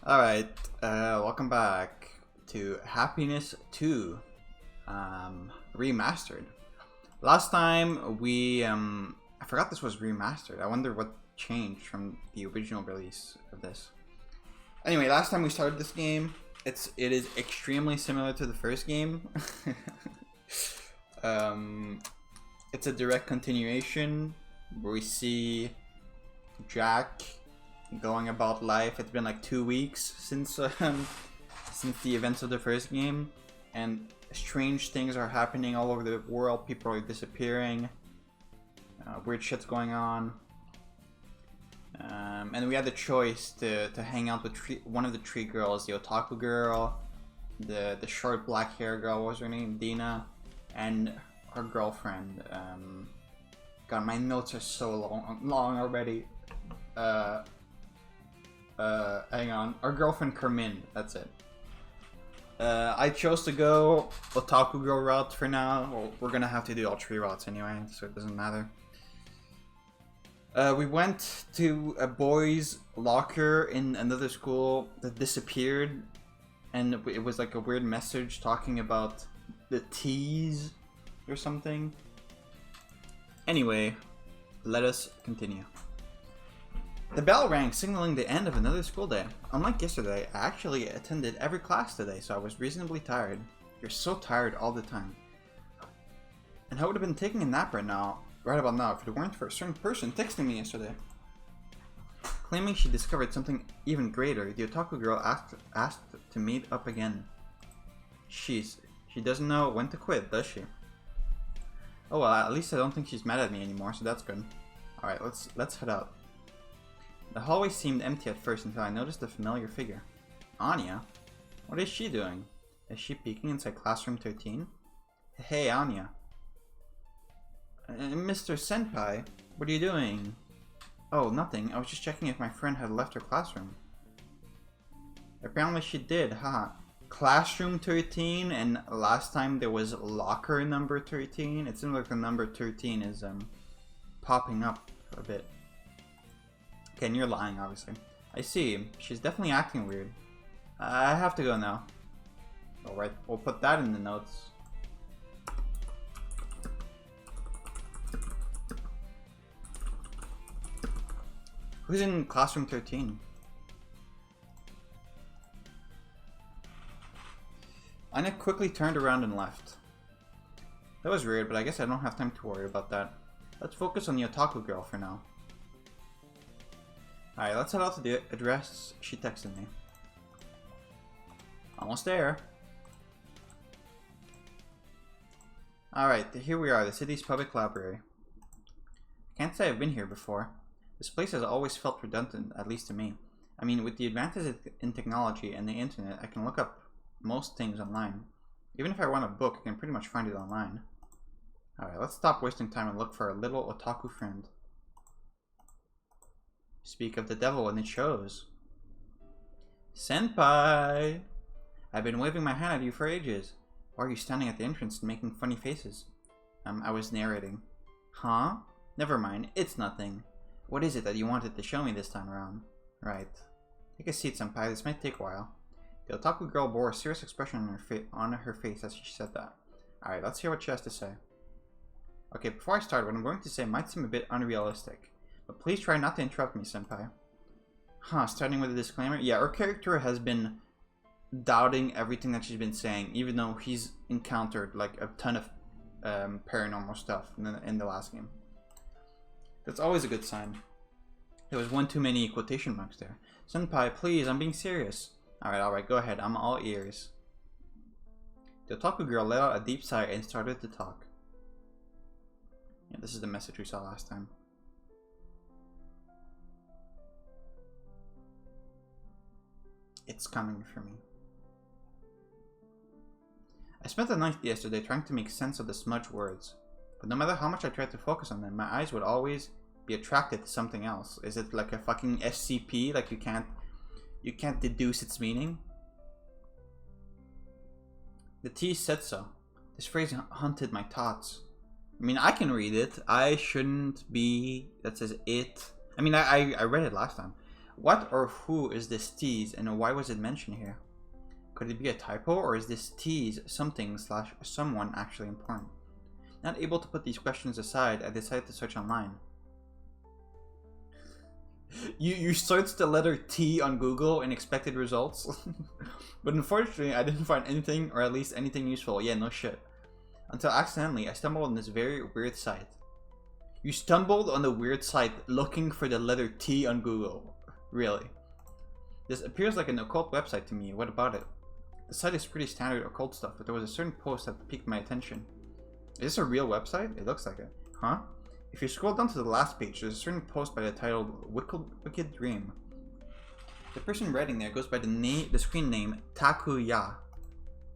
Alright, welcome back to Happiness 2 Remastered. Last time I forgot this was remastered. I wonder what changed from the original release of this. Anyway, last time we started this game, it is extremely similar to the first game. It's a direct continuation where we see Jack going about life. It's been like 2 weeks since the events of the first game, and strange things are happening all over the world. People are disappearing, weird shit's going on, and we had the choice to hang out with one of the three girls: the otaku girl, the short black hair girl, what was her name, Dina, and her girlfriend. God, my notes are so long already. Hang on. Our girlfriend Carmen, that's it. I chose to go otaku girl route for now. Well, we're gonna have to do all three routes anyway, so it doesn't matter. We went to a boys' locker in another school that disappeared, and it was like a weird message talking about the T's or something. Anyway, let us continue. The bell rang, signaling the end of another school day. Unlike yesterday, I actually attended every class today, so I was reasonably tired. You're so tired all the time. And I would have been taking a nap right about now, if it weren't for a certain person texting me yesterday. Claiming she discovered something even greater, the otaku girl asked to meet up again. She doesn't know when to quit, does she? Oh well, at least I don't think she's mad at me anymore, so that's good. Alright, let's head out. The hallway seemed empty at first until I noticed a familiar figure. Anya? What is she doing? Is she peeking inside classroom 13? Hey, Anya. Mr. Senpai, what are you doing? Oh, nothing. I was just checking if my friend had left her classroom. Apparently she did, haha. Classroom 13, and last time there was locker number 13. It seems like the number 13 is popping up a bit. Okay, and you're lying, obviously. I see. She's definitely acting weird. I have to go now. Alright, we'll put that in the notes. Who's in classroom 13? Anya quickly turned around and left. That was weird, but I guess I don't have time to worry about that. Let's focus on the otaku girl for now. Alright, let's head out to the address she texted me. Almost there. Alright, here we are, the city's public library. I can't say I've been here before. This place has always felt redundant, at least to me. I mean, with the advances in technology and the internet, I can look up most things online. Even if I want a book, I can pretty much find it online. Alright, let's stop wasting time and look for our little otaku friend. Speak of the devil, and it shows. Senpai! I've been waving my hand at you for ages. Why are you standing at the entrance and making funny faces? I was narrating. Huh? Never mind, it's nothing. What is it that you wanted to show me this time around? Right. Take a seat, Senpai, this might take a while. The otaku girl bore a serious expression on her face as she said that. Alright, let's hear what she has to say. Okay, before I start, what I'm going to say might seem a bit unrealistic. But please try not to interrupt me, Senpai. Huh, starting with a disclaimer? Yeah, our character has been doubting everything that she's been saying, even though he's encountered like a ton of paranormal stuff in the last game. That's always a good sign. There was one too many quotation marks there. Senpai, please, I'm being serious. Alright, go ahead, I'm all ears. The otaku girl let out a deep sigh and started to talk. Yeah, this is the message we saw last time. It's coming for me. I spent the night yesterday trying to make sense of the smudged words, but no matter how much I tried to focus on them, my eyes would always be attracted to something else. Is it like a fucking SCP? Like you can't deduce its meaning? The T said so. This phrase haunted my thoughts. I mean, I can read it. I shouldn't be. That says it. I mean, I read it last time. What or who is this tease, and why was it mentioned here? Could it be a typo, or is this tease something / someone actually important? Not able to put these questions aside, I decided to search online. You searched the letter T on Google and expected results? But unfortunately, I didn't find anything, or at least anything useful. Yeah, no shit. Until accidentally, I stumbled on this very weird site. You stumbled on the weird site looking for the letter T on Google. Really? This appears like an occult website to me. What about it? The site is pretty standard occult stuff, but there was a certain post that piqued my attention. Is this a real website? It looks like it. Huh? If you scroll down to the last page, there's a certain post by the title Wicked Dream. The person writing there goes by the screen name Takuya.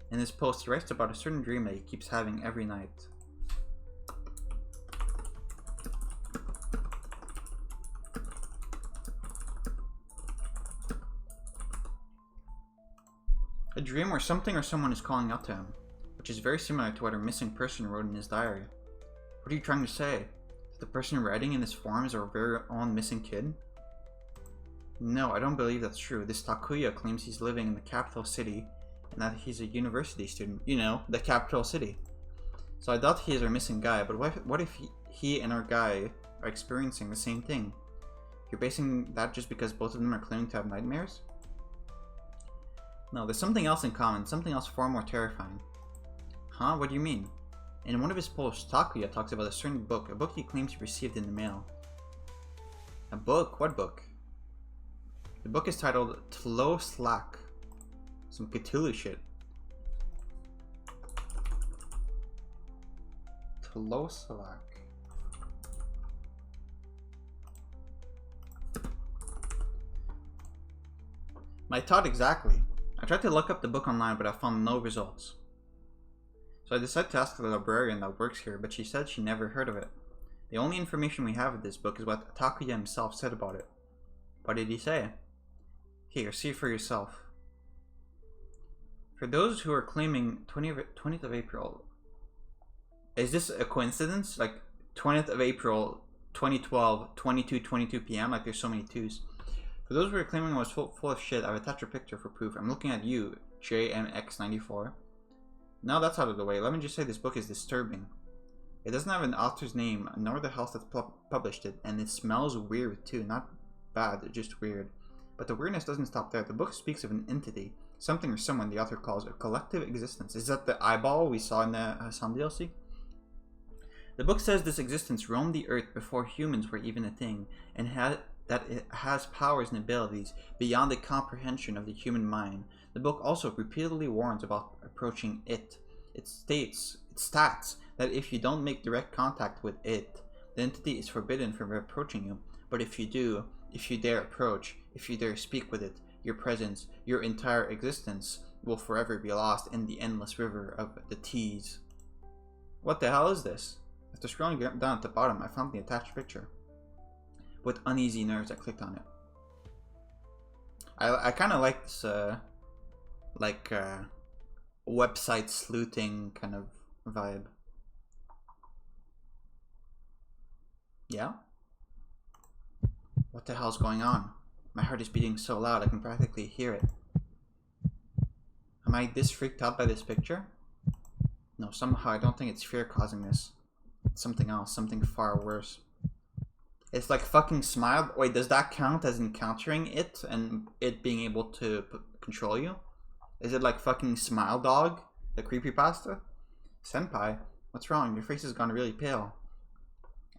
In this post, he writes about a certain dream that he keeps having every night. A dream where something or someone is calling out to him, which is very similar to what our missing person wrote in his diary. What are you trying to say? That the person writing in this form is our very own missing kid? No, I don't believe that's true. This Takuya claims he's living in the capital city and that he's a university student. You know, the capital city. So I doubt he is our missing guy, but what if he and our guy are experiencing the same thing? You're basing that just because both of them are claiming to have nightmares? No, there's something else in common, something else far more terrifying. Huh? What do you mean? In one of his posts, Takuya talks about a certain book, a book he claims he received in the mail. A book? What book? The book is titled Tlo Slack. Some Cthulhu shit. Tlo Slack. My thought exactly. I tried to look up the book online, but I found no results. So I decided to ask the librarian that works here, but she said she never heard of it. The only information we have of this book is what Takuya himself said about it. What did he say? Here, see for yourself. For those who are claiming 20th of April, is this a coincidence? Like 20th of April, 2012, 22 p.m. Like there's so many twos. For those who are claiming I was full of shit, I've attached a picture for proof. I'm looking at you, JMX94. Now that's out of the way, let me just say this book is disturbing. It doesn't have an author's name, nor the house that published it, and it smells weird too. Not bad, just weird. But the weirdness doesn't stop there. The book speaks of an entity, something or someone the author calls a collective existence. Is that the eyeball we saw in the Hassan DLC? The book says this existence roamed the earth before humans were even a thing, and that it has powers and abilities beyond the comprehension of the human mind. The book also repeatedly warns about approaching it. It states that if you don't make direct contact with it, the entity is forbidden from approaching you. But if you do, if you dare approach, if you dare speak with it, your presence, your entire existence will forever be lost in the endless river of the T's. What the hell is this? After scrolling down at the bottom, I found the attached picture. With uneasy nerves, I clicked on it. I kind of like this, website sleuthing kind of vibe. Yeah? What the hell's going on? My heart is beating so loud I can practically hear it. Am I this freaked out by this picture? No, somehow I don't think it's fear causing this. It's something else, something far worse. It's like fucking Smile. Wait, does that count as encountering it and it being able to control you? Is it like fucking Smile Dog, the creepypasta? Senpai, what's wrong? Your face has gone really pale.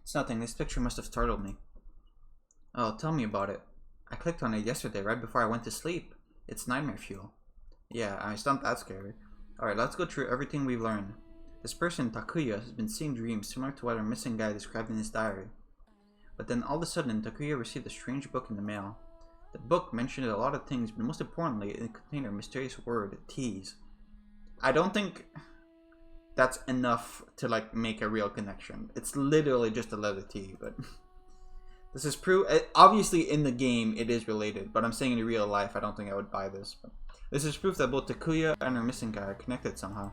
It's nothing. This picture must have startled me. Oh, tell me about it. I clicked on it yesterday right before I went to sleep. It's nightmare fuel. Yeah, it's not that scary. Alright, let's go through everything we've learned. This person, Takuya, has been seeing dreams similar to what our missing guy described in his diary. But then all of a sudden, Takuya received a strange book in the mail. The book mentioned a lot of things, but most importantly, it contained a mysterious word, tease. I don't think that's enough to like make a real connection. It's literally just a letter T, but this is proof. Obviously in the game it is related, but I'm saying in real life I don't think I would buy this. But this is proof that both Takuya and our missing guy are connected somehow.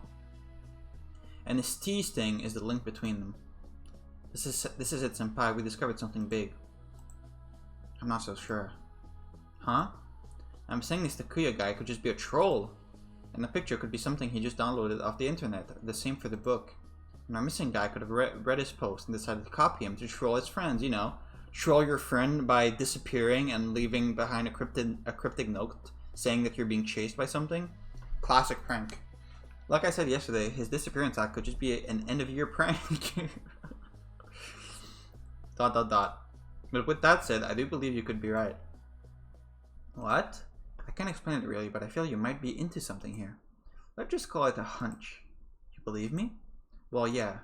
And this tease thing is the link between them. This is it, senpai. We discovered something big. I'm not so sure. Huh? I'm saying this Takuya guy could just be a troll. And the picture could be something he just downloaded off the internet. The same for the book. And our missing guy could have read his post and decided to copy him to troll his friends, you know. Troll your friend by disappearing and leaving behind a cryptic note saying that you're being chased by something. Classic prank. Like I said yesterday, his disappearance act could just be an end-of-year prank. ... But with that said, I do believe you could be right. What? I can't explain it really, but I feel you might be into something here. Let's just call it a hunch. You believe me? Well, yeah.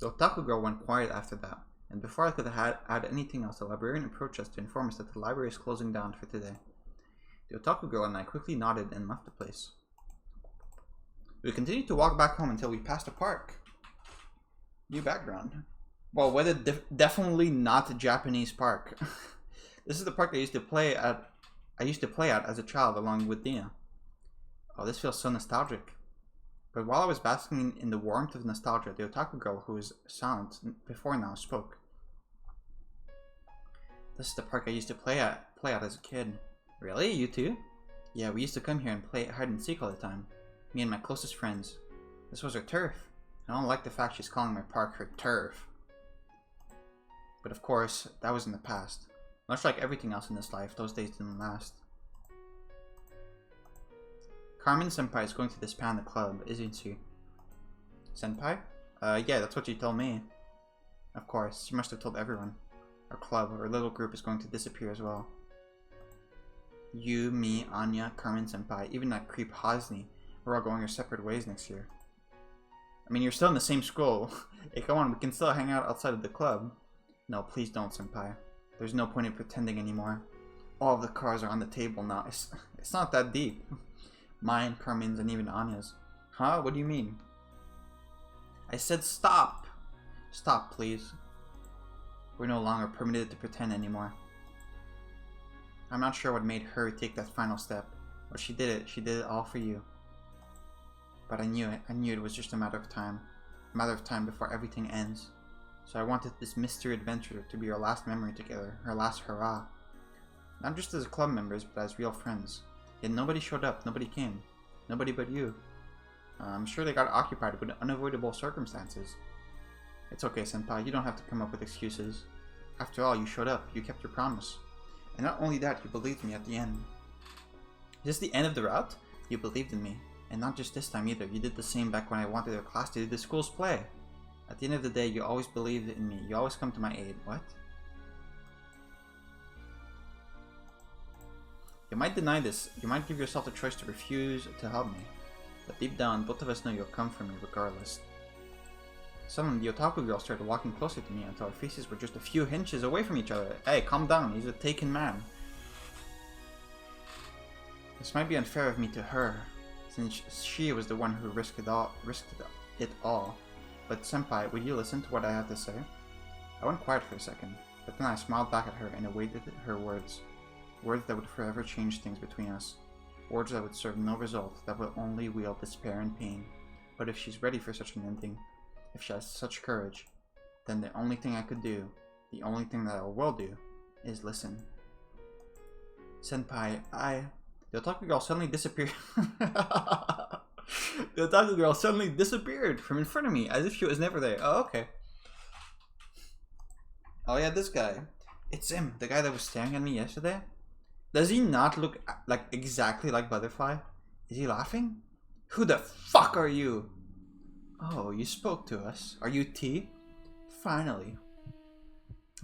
The otaku girl went quiet after that, and before I could add anything else, the librarian approached us to inform us that the library is closing down for today. The otaku girl and I quickly nodded and left the place. We continued to walk back home until we passed a park. New background. Well, what a definitely not a Japanese park. This is the park I used to play at. As a child, along with Dina. Oh, this feels so nostalgic. But while I was basking in the warmth of nostalgia, the otaku girl, who was silent before now, spoke. This is the park I used to play at as a kid. Really? You too? Yeah, we used to come here and play hide and seek all the time. Me and my closest friends. This was her turf. I don't like the fact she's calling my park her turf. But of course, that was in the past. Much like everything else in this life, those days didn't last. Carmen Senpai is going to disband the club, isn't she? Senpai? Yeah, that's what she told me. Of course, she must have told everyone. Our club, our little group, is going to disappear as well. You, me, Anya, Carmen Senpai, even that creep Hosni, we're all going our separate ways next year. I mean, you're still in the same school. Hey, come on, we can still hang out outside of the club. No, please don't, Senpai. There's no point in pretending anymore. All of the cards are on the table now. It's not that deep. Mine, Carmen's, and even Anya's. Huh? What do you mean? I said stop! Stop, please. We're no longer permitted to pretend anymore. I'm not sure what made her take that final step, but she did it. She did it all for you. But I knew it. I knew it was just a matter of time. A matter of time before everything ends. So I wanted this mystery adventure to be our last memory together, our last hurrah. Not just as club members, but as real friends. Yet nobody showed up, nobody came. Nobody but you. I'm sure they got occupied with unavoidable circumstances. It's okay, Senpai, you don't have to come up with excuses. After all, you showed up, you kept your promise. And not only that, you believed me at the end. Is this the end of the route? You believed in me. And not just this time either, you did the same back when I wanted our class to do the school's play. At the end of the day, you always believed in me. You always come to my aid. What? You might deny this. You might give yourself the choice to refuse to help me. But deep down, both of us know you'll come for me regardless. Suddenly, the otaku girl started walking closer to me until our faces were just a few inches away from each other. Hey, calm down. He's a taken man. This might be unfair of me to her, since she was the one who risked it all. But Senpai, would you listen to what I have to say? I went quiet for a second, but then I smiled back at her and awaited her words. Words that would forever change things between us. Words that would serve no result, that would only wield despair and pain. But if she's ready for such an ending, if she has such courage, then the only thing I could do, the only thing that I will do, is listen. Senpai, The otaku girl suddenly disappeared. The otaku girl suddenly disappeared from in front of me, as if she was never there. Oh, okay. Oh yeah, this guy. It's him, the guy that was staring at me yesterday. Does he not look like exactly like Butterfly? Is he laughing? Who the fuck are you? Oh, you spoke to us. Are you T? Finally.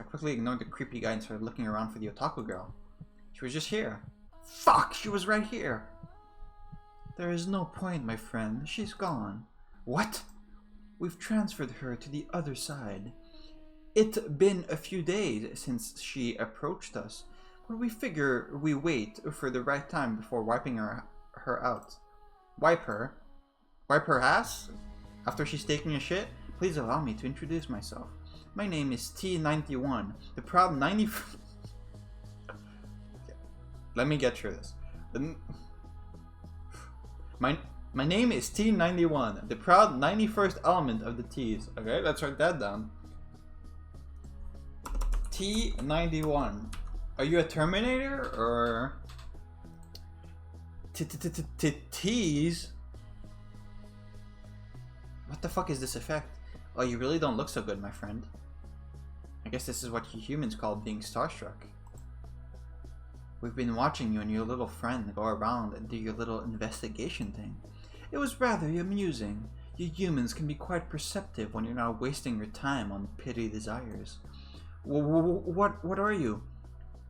I quickly ignored the creepy guy and started looking around for the otaku girl. She was just here. Fuck, she was right here. There is no point, my friend. She's gone. What? We've transferred her to the other side. It's been a few days since she approached us, but we figure we wait for the right time before wiping her out. Wipe her? Wipe her ass? After she's taking a shit? Please allow me to introduce myself. My name is T91, the proud 90... Let me get through this. My name is T91, the proud 91st element of the T's. Okay, let's write that down. T91. Are you a Terminator or T's? What the fuck is this effect? Oh, you really don't look so good, my friend. I guess this is what you humans call being starstruck. We've been watching you and your little friend go around and do your little investigation thing. It was rather amusing. You humans can be quite perceptive when you're not wasting your time on petty desires. What are you?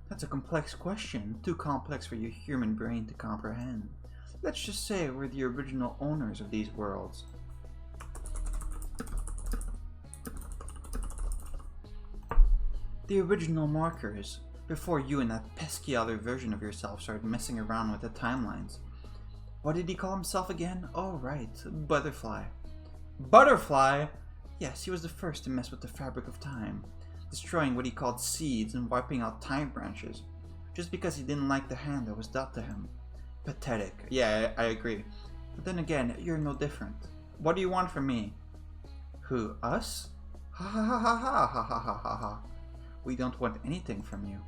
That's a complex question, too complex for your human brain to comprehend. Let's just say we're the original owners of these worlds. The original markers, before you and that pesky other version of yourself started messing around with the timelines. What did he call himself again? Oh right, Butterfly. Butterfly? Yes, he was the first to mess with the fabric of time, destroying what he called seeds and wiping out time branches, just because he didn't like the hand that was dealt to him. Pathetic. Yeah, I agree. But then again, you're no different. What do you want from me? Who, us? Ha ha ha ha ha ha ha ha ha ha. We don't want anything from you.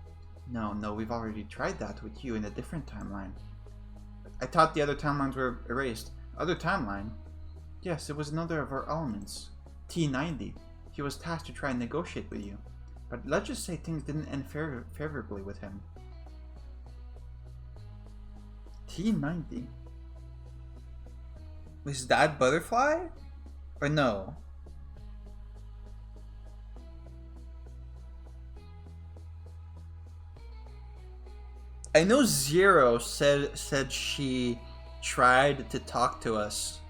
No, we've already tried that with you in a different timeline. I thought the other timelines were erased. Other timeline? Yes, it was another of our elements. T90. He was tasked to try and negotiate with you. But let's just say things didn't end favorably with him. T90? Was that Butterfly? Or no? I know Zero said she tried to talk to us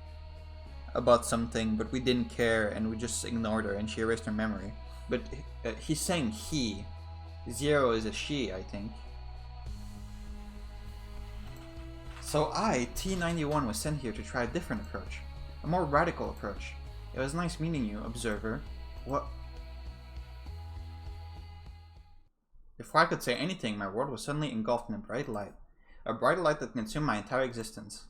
about something, but we didn't care and we just ignored her and she erased her memory. But he's saying he. Zero is a she, I think. So I, T91, was sent here to try a different approach. A more radical approach. It was nice meeting you, observer. What? Before I could say anything, my world was suddenly engulfed in a bright light. A bright light that consumed my entire existence.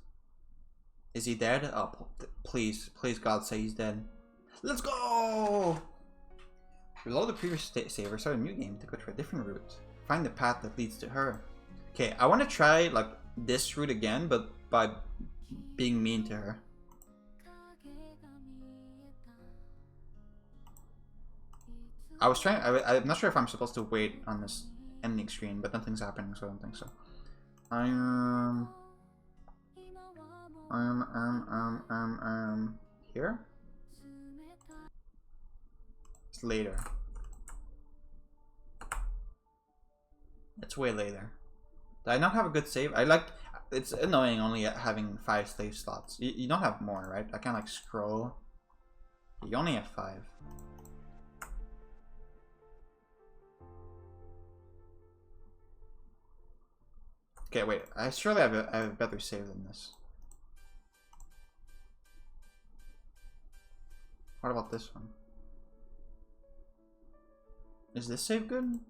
Is he dead? Oh, please God, say he's dead. Let's go! Reload the previous save or start a new game to go to a different route. Find the path that leads to her. Okay, I want to try like this route again, but by being mean to her. I was trying. I'm not sure if I'm supposed to wait on this ending screen, but nothing's happening, so I don't think so. Here? It's later. It's way later. Did I not have a good save? It's annoying only having 5 save slots. You don't have more, right? I can't like scroll. You only have 5. Okay, wait. I surely have a better save than this. What about this one? Is this save good?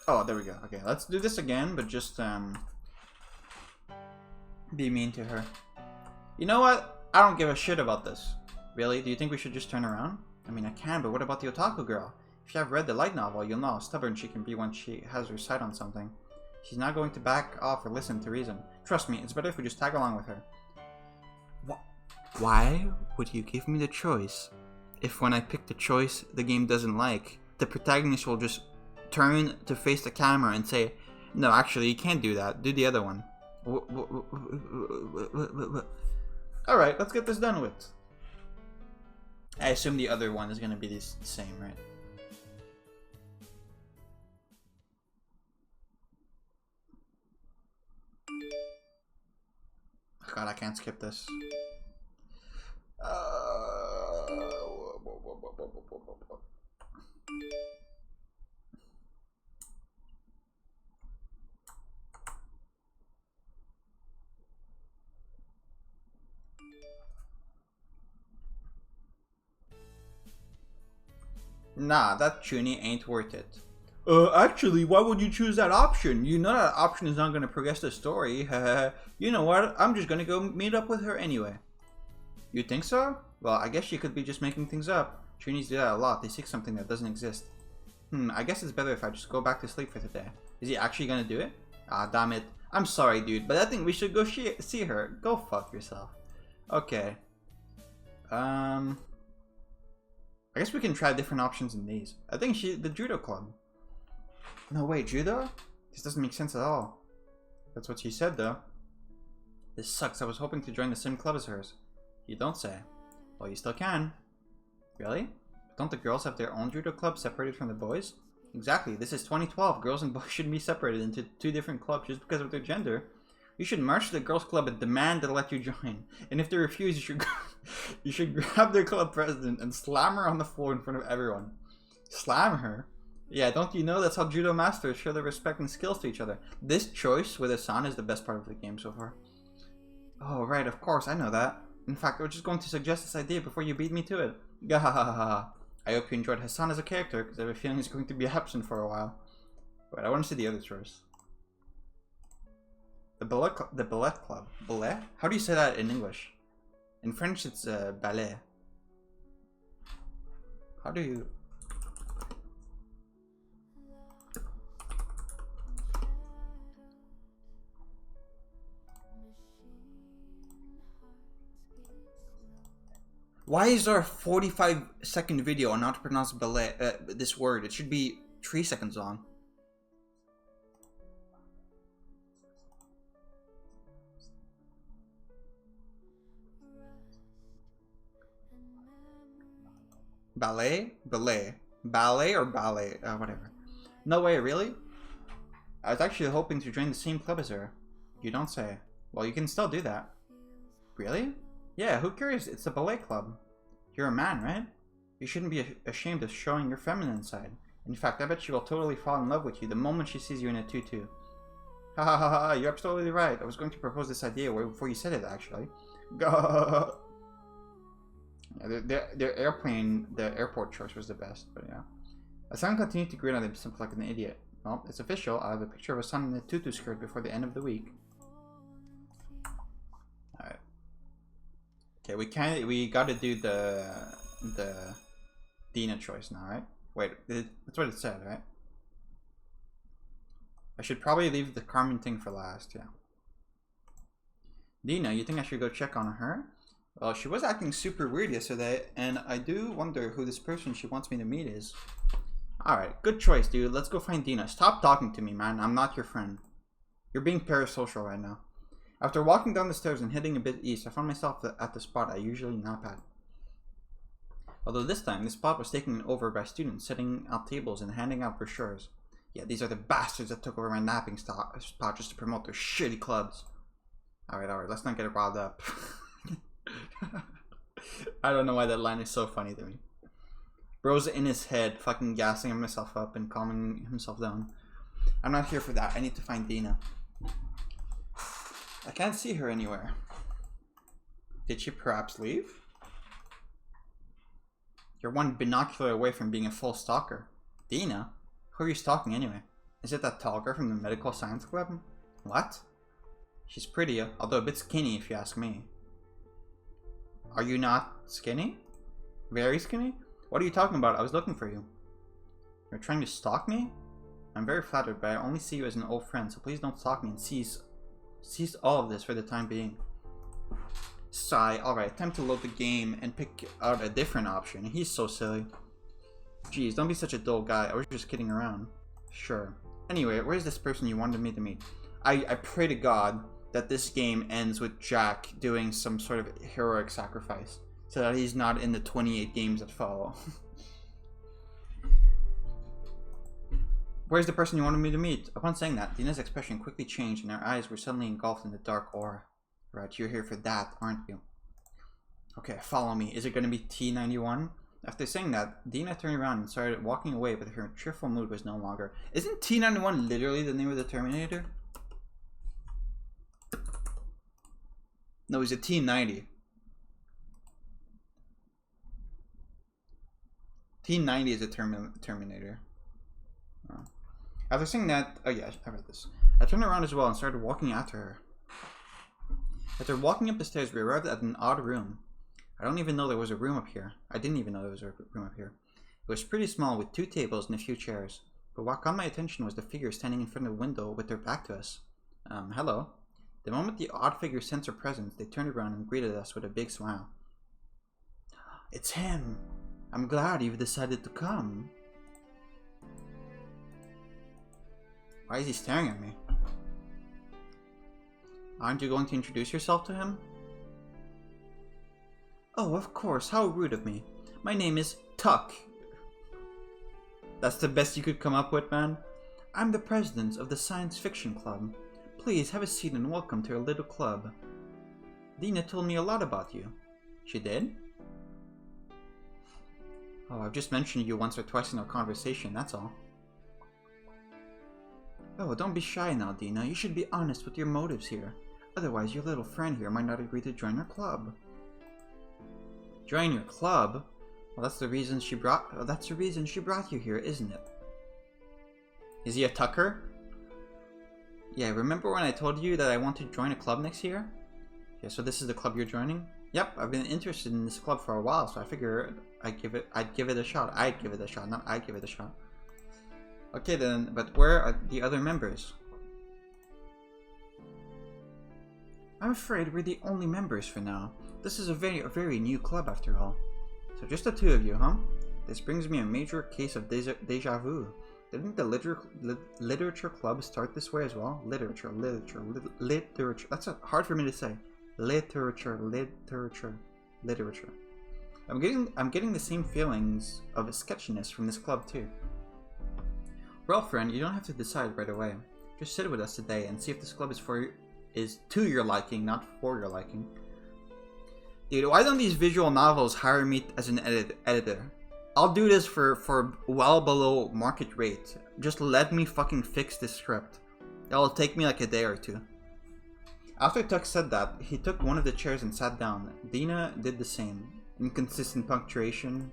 Oh, there we go. Okay, let's do this again, but just be mean to her. You know what? I don't give a shit about this. Really? Do you think we should just turn around? I mean, I can, but what about the otaku girl? If you have read the light novel, you'll know how stubborn she can be when she has her sight on something. She's not going to back off or listen to reason. Trust me, it's better if we just tag along with her. Why would you give me the choice? If when I pick the choice the game doesn't like, the protagonist will just turn to face the camera and say, no, actually, you can't do that. Do the other one. Alright, let's get this done with. I assume the other one is going to be the same, right? Oh God, I can't skip this. Nah, that Chuni ain't worth it. Actually, why would you choose that option? You know that option is not going to progress the story. You know what? I'm just going to go meet up with her anyway. You think so? Well, I guess she could be just making things up. Trainees do that a lot. They seek something that doesn't exist. I guess it's better if I just go back to sleep for today. Is he actually gonna do it? Ah, damn it. I'm sorry, dude, but I think we should go see her. Go fuck yourself. Okay. I guess we can try different options in these. I think the judo club. No, wait, judo? This doesn't make sense at all. That's what she said, though. This sucks. I was hoping to join the same club as hers. You don't say. Well, you still can. Really? Don't the girls have their own judo club separated from the boys? Exactly. This is 2012. Girls and boys shouldn't be separated into two different clubs just because of their gender. You should march to the girls' club and demand they'll let you join. And if they refuse, you should grab their club president and slam her on the floor in front of everyone. Slam her? Yeah, don't you know that's how judo masters show their respect and skills to each other? This choice with Asan is the best part of the game so far. Oh, right, of course, I know that. In fact, I was just going to suggest this idea before you beat me to it. Gahahaha. I hope you enjoyed Hassan as a character, because I have a feeling he's going to be absent for a while. Wait, I want to see the other choice. The ballet club. Ballet? How do you say that in English? In French, it's ballet. How do you... Why is there a 45-second video on how to pronounce ballet, this word? It should be 3 seconds long. Ballet? Ballet. Ballet or ballet? Whatever. No way, really? I was actually hoping to join the same club as her. You don't say. Well, you can still do that. Really? Yeah, who cares? It's a ballet club. You're a man, right? You shouldn't be ashamed of showing your feminine side. In fact, I bet she will totally fall in love with you the moment she sees you in a tutu. Ha ha ha ha, you're absolutely right. I was going to propose this idea way before you said it, actually. Go. Yeah, their airplane, the airport choice was the best, but yeah. Asan continued to grin at him simply like an idiot. Well, it's official. I have a picture of Asan in a tutu skirt before the end of the week. Alright. Okay, we gotta do the Dina choice now, right? Wait, that's what it said, right? I should probably leave the Carmen thing for last, yeah. Dina, you think I should go check on her? Well, she was acting super weird yesterday, and I do wonder who this person she wants me to meet is. Alright, good choice, dude. Let's go find Dina. Stop talking to me, man. I'm not your friend. You're being parasocial right now. After walking down the stairs and heading a bit east, I found myself at the spot I usually nap at. Although this time, the spot was taken over by students setting out tables and handing out brochures. Yeah, these are the bastards that took over my napping spot just to promote their shitty clubs. Alright, let's not get riled up. I don't know why that line is so funny to me. Bro's in his head, fucking gassing himself up and calming himself down. I'm not here for that. I need to find Dina. I can't see her anywhere. Did she perhaps leave? You're one binocular away from being a full stalker. Dina? Who are you stalking anyway? Is it that tall girl from the medical science club? What? She's pretty, although a bit skinny if you ask me. Are you not skinny? Very skinny? What are you talking about? I was looking for you. You're trying to stalk me? I'm very flattered, but I only see you as an old friend, so please don't stalk me and cease all of this for the time being. Sigh. Alright, time to load the game and pick out a different option. He's so silly. Jeez, don't be such a dull guy. I was just kidding around. Sure. Anyway, where's this person you wanted me to meet? I pray to God that this game ends with Jack doing some sort of heroic sacrifice so that he's not in the 28 games that follow. Where's the person you wanted me to meet? Upon saying that, Dina's expression quickly changed and her eyes were suddenly engulfed in the dark aura. Right, you're here for that, aren't you? Okay, follow me. Is it going to be T91? After saying that, Dina turned around and started walking away, but her cheerful mood was no longer. Isn't T91 literally the name of the Terminator? No, he's a T90. T90 is a Terminator. Oh. After saying that, oh yeah, I read this. I turned around as well and started walking after her. After walking up the stairs, we arrived at an odd room. I don't even know there was a room up here. I didn't even know there was a room up here. It was pretty small with 2 tables and a few chairs. But what caught my attention was the figure standing in front of the window with their back to us. Hello. The moment the odd figure sensed our presence, they turned around and greeted us with a big smile. It's him! I'm glad you've decided to come. Why is he staring at me? Aren't you going to introduce yourself to him? Oh, of course, how rude of me. My name is Tuck. That's the best you could come up with, man? I'm the president of the Science Fiction Club. Please have a seat and welcome to our little club. Dina told me a lot about you. She did? Oh, I've just mentioned you once or twice in our conversation, that's all. Oh, don't be shy now, Dina. You should be honest with your motives here. Otherwise, your little friend here might not agree to join our club. Join your club? Well, that's the reason she brought you here, isn't it? Is he a Tucker? Yeah, remember when I told you that I want to join a club next year? Yeah, so this is the club you're joining? Yep, I've been interested in this club for a while, so I figured I'd give it a shot. I'd give it a shot, not I'd give it a shot. Okay then, but where are the other members? I'm afraid we're the only members for now. This is a very new club after all. So just the 2 of you, huh? This brings me a major case of deja vu. Didn't the literature club start this way as well? Literature. That's hard for me to say. Literature. I'm getting the same feelings of sketchiness from this club too. Well, friend, you don't have to decide right away. Just sit with us today and see if this club is to your liking, not for your liking. Dude, why don't these visual novels hire me as an editor? I'll do this for well below market rate. Just let me fucking fix this script. It'll take me like a day or 2. After Tuck said that, he took one of the chairs and sat down. Dina did the same. Inconsistent punctuation.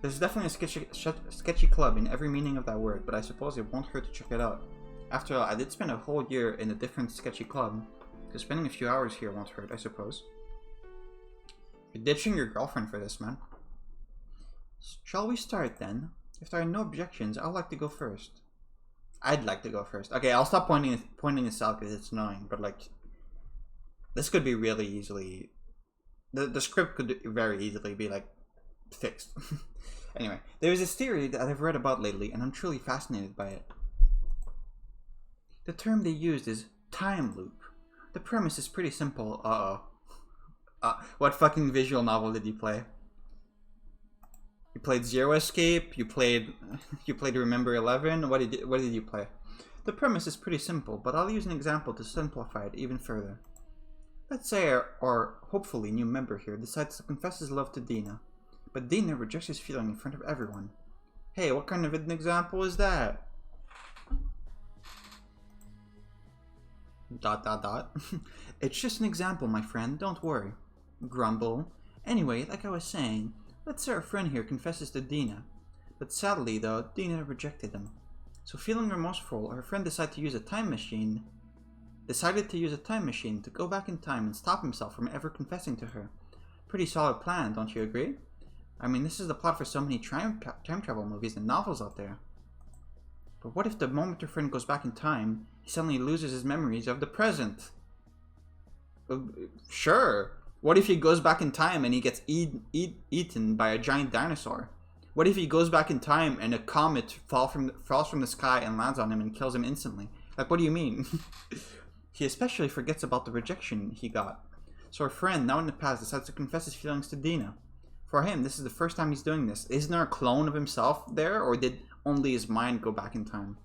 There's definitely a sketchy club in every meaning of that word, but I suppose it won't hurt to check it out. After all, I did spend a whole year in a different sketchy club, so spending a few hours here won't hurt, I suppose. You're ditching your girlfriend for this, man. Shall we start then? If there are no objections, I'd like to go first. I'd like to go first. Okay, I'll stop pointing this out because it's annoying, but like, this could be really easily, the script could very easily be like, fixed. Anyway, there is this theory that I've read about lately, and I'm truly fascinated by it. The term they used is time loop. The premise is pretty simple. What fucking visual novel did you play? You played Zero Escape? You played Remember 11? What did you play? The premise is pretty simple, but I'll use an example to simplify it even further. Let's say our hopefully new member here decides to confess his love to Dina, but Dina rejects his feeling in front of everyone. Hey, what kind of an example is that? ... It's just an example, my friend, don't worry. Grumble. Anyway, like I was saying, let's say our friend here confesses to Dina. But sadly, though, Dina rejected him. So feeling remorseful, her friend decided to use a time machine to go back in time and stop himself from ever confessing to her. Pretty solid plan, don't you agree? I mean, this is the plot for so many time travel movies and novels out there. But what if the moment her friend goes back in time, he suddenly loses his memories of the present? Sure. What if he goes back in time and he gets eaten by a giant dinosaur? What if he goes back in time and a comet falls from the sky and lands on him and kills him instantly? Like, what do you mean? He especially forgets about the rejection he got. So our friend, now in the past, decides to confess his feelings to Dina. For him, this is the first time he's doing this. Isn't there a clone of himself there, or did only his mind go back in time?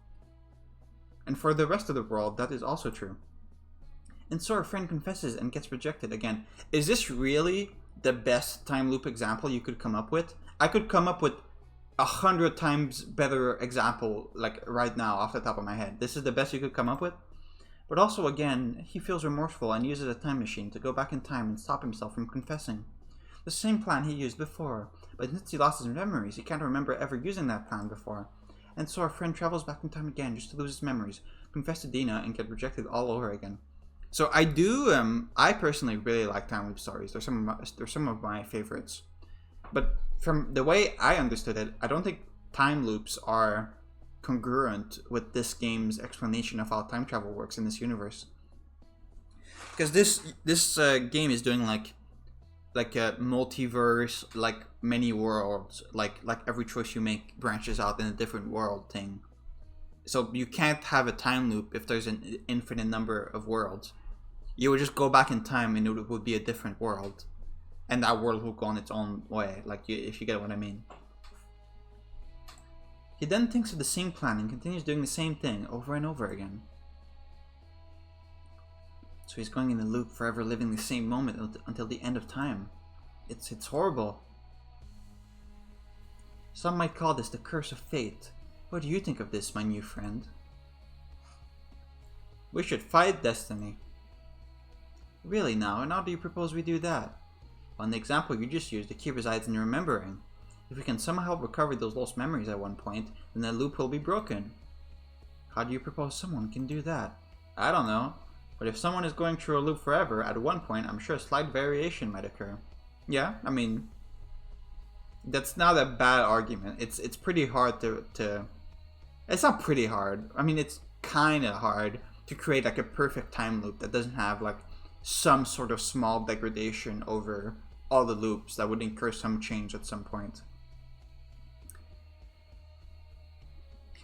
And for the rest of the world, that is also true. And so our friend confesses and gets rejected again. Is this really the best time loop example you could come up with? I could come up with 100 times better example, like right now, off the top of my head. This is the best you could come up with? But also, again, he feels remorseful and uses a time machine to go back in time and stop himself from confessing. The same plan he used before, but since he lost his memories, he can't remember ever using that plan before. And so our friend travels back in time again just to lose his memories, confess to Dina, and get rejected all over again. So I personally really like time loop stories. They're some of my favorites. But from the way I understood it, I don't think time loops are congruent with this game's explanation of how time travel works in this universe. Because this game is doing like a multiverse, like many worlds, like every choice you make branches out in a different world thing. So you can't have a time loop if there's an infinite number of worlds. You would just go back in time and it would be a different world, and that world will go on its own way. Like if you get what I mean. He then thinks of the same plan and continues doing the same thing over and over again. So he's going in a loop, forever living the same moment until the end of time. It's horrible. Some might call this the curse of fate. What do you think of this, my new friend? We should fight destiny. Really now, and how do you propose we do that? Well, in the example you just used, the key resides in remembering. If we can somehow recover those lost memories at one point, then the loop will be broken. How do you propose someone can do that? I don't know. But if someone is going through a loop forever, at one point, I'm sure a slight variation might occur. Yeah, I mean, that's not a bad argument. It's pretty hard to... It's not pretty hard. I mean, it's kind of hard to create like a perfect time loop that doesn't have like some sort of small degradation over all the loops that would incur some change at some point.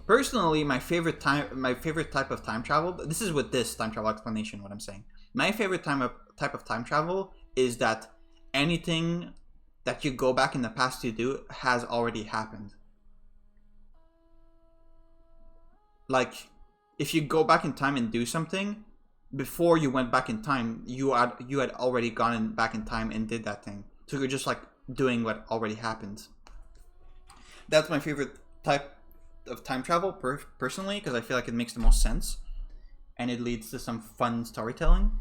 Personally, my favorite type of time travel. This is with this time travel explanation. What I'm saying, my favorite type of time travel is that anything that you go back in the past to do has already happened. Like, if you go back in time and do something, before you went back in time, you had already gone back in time and did that thing. So you're just like doing what already happened. That's my favorite type of time travel personally, because I feel like it makes the most sense and it leads to some fun storytelling.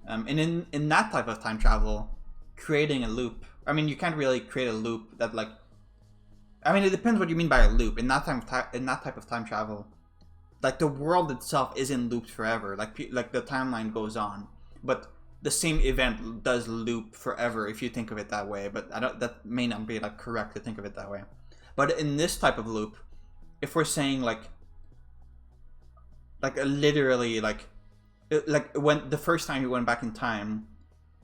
And in that type of time travel, creating a loop, I mean, you can't really create a loop that like, I mean, it depends what you mean by a loop. In that type of time travel, like the world itself isn't looped forever. Like the timeline goes on, but the same event does loop forever if you think of it that way. But that may not be like correct to think of it that way. But in this type of loop, if we're saying like literally like when the first time he went back in time,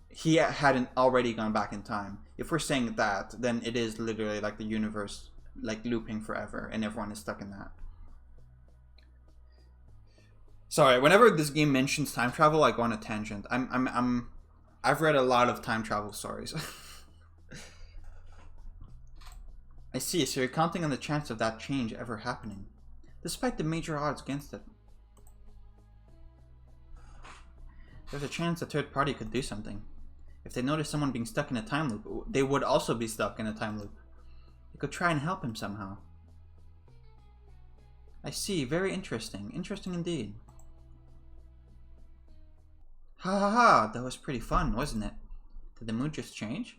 he hadn't already gone back in time. If we're saying that, then it is literally like the universe like looping forever and everyone is stuck in that. Sorry, whenever this game mentions time travel, I go on a tangent. I've read a lot of time travel stories. I see, so you're counting on the chance of that change ever happening, despite the major odds against it. There's a chance a third party could do something. If they notice someone being stuck in a time loop, they would also be stuck in a time loop. They could try and help him somehow. I see, very interesting. Interesting indeed. Ha ha ha, that was pretty fun, wasn't it? Did the mood just change?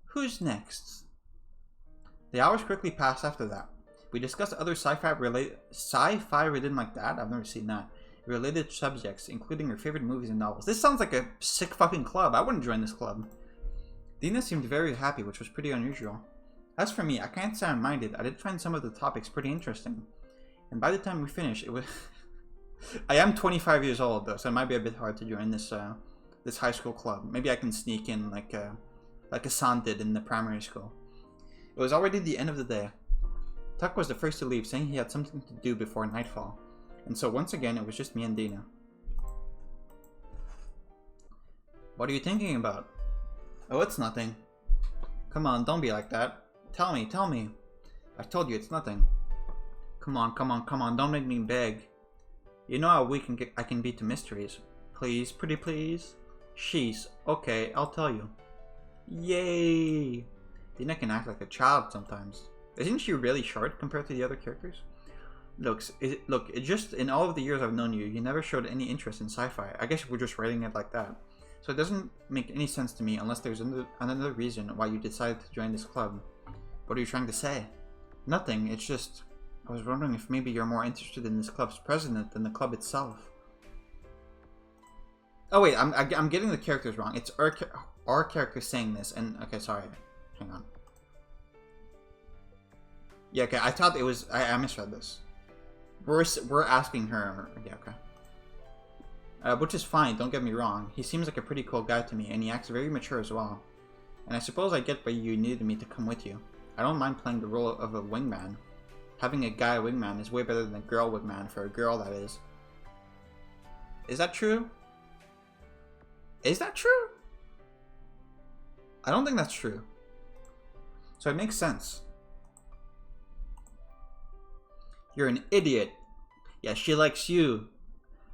Who's next? The hours quickly passed after that. We discussed other sci-fi related like that? I've never seen that. Related subjects, including your favorite movies and novels. This sounds like a sick fucking club. I wouldn't join this club. Dina seemed very happy, which was pretty unusual. As for me, I can't say I'm minded. I did find some of the topics pretty interesting. And by the time we finished, it was... I am 25 years old though, so it might be a bit hard to join this this high school club. Maybe I can sneak in like Asan did in the primary school. It was already the end of the day. Tuck was the first to leave, saying he had something to do before nightfall. And so once again, it was just me and Dina. What are you thinking about? Oh, it's nothing. Come on, don't be like that. Tell me. I told you it's nothing. Come on, don't make me beg. You know how weak I can be to mysteries. Please, pretty please. Sheesh, okay, I'll tell you. Yay! Dina can act like a child sometimes. Isn't she really short compared to the other characters? Look, it just, in all of the years I've known you, you never showed any interest in sci-fi. I guess we're just writing it like that. So it doesn't make any sense to me unless there's another reason why you decided to join this club. What are you trying to say? Nothing, it's just... I was wondering if maybe you're more interested in this club's president than the club itself. Oh wait, I'm getting the characters wrong. It's our character saying this, and okay, sorry. Hang on. Yeah, okay. I thought it was. I misread this. We're asking her. Yeah, okay. Which is fine. Don't get me wrong. He seems like a pretty cool guy to me, and he acts very mature as well. And I suppose I get why you needed me to come with you. I don't mind playing the role of a wingman. Having a guy wingman is way better than a girl wingman for a girl, that is. Is that true? Is that true? I don't think that's true. So it makes sense. You're an idiot. Yeah, she likes you.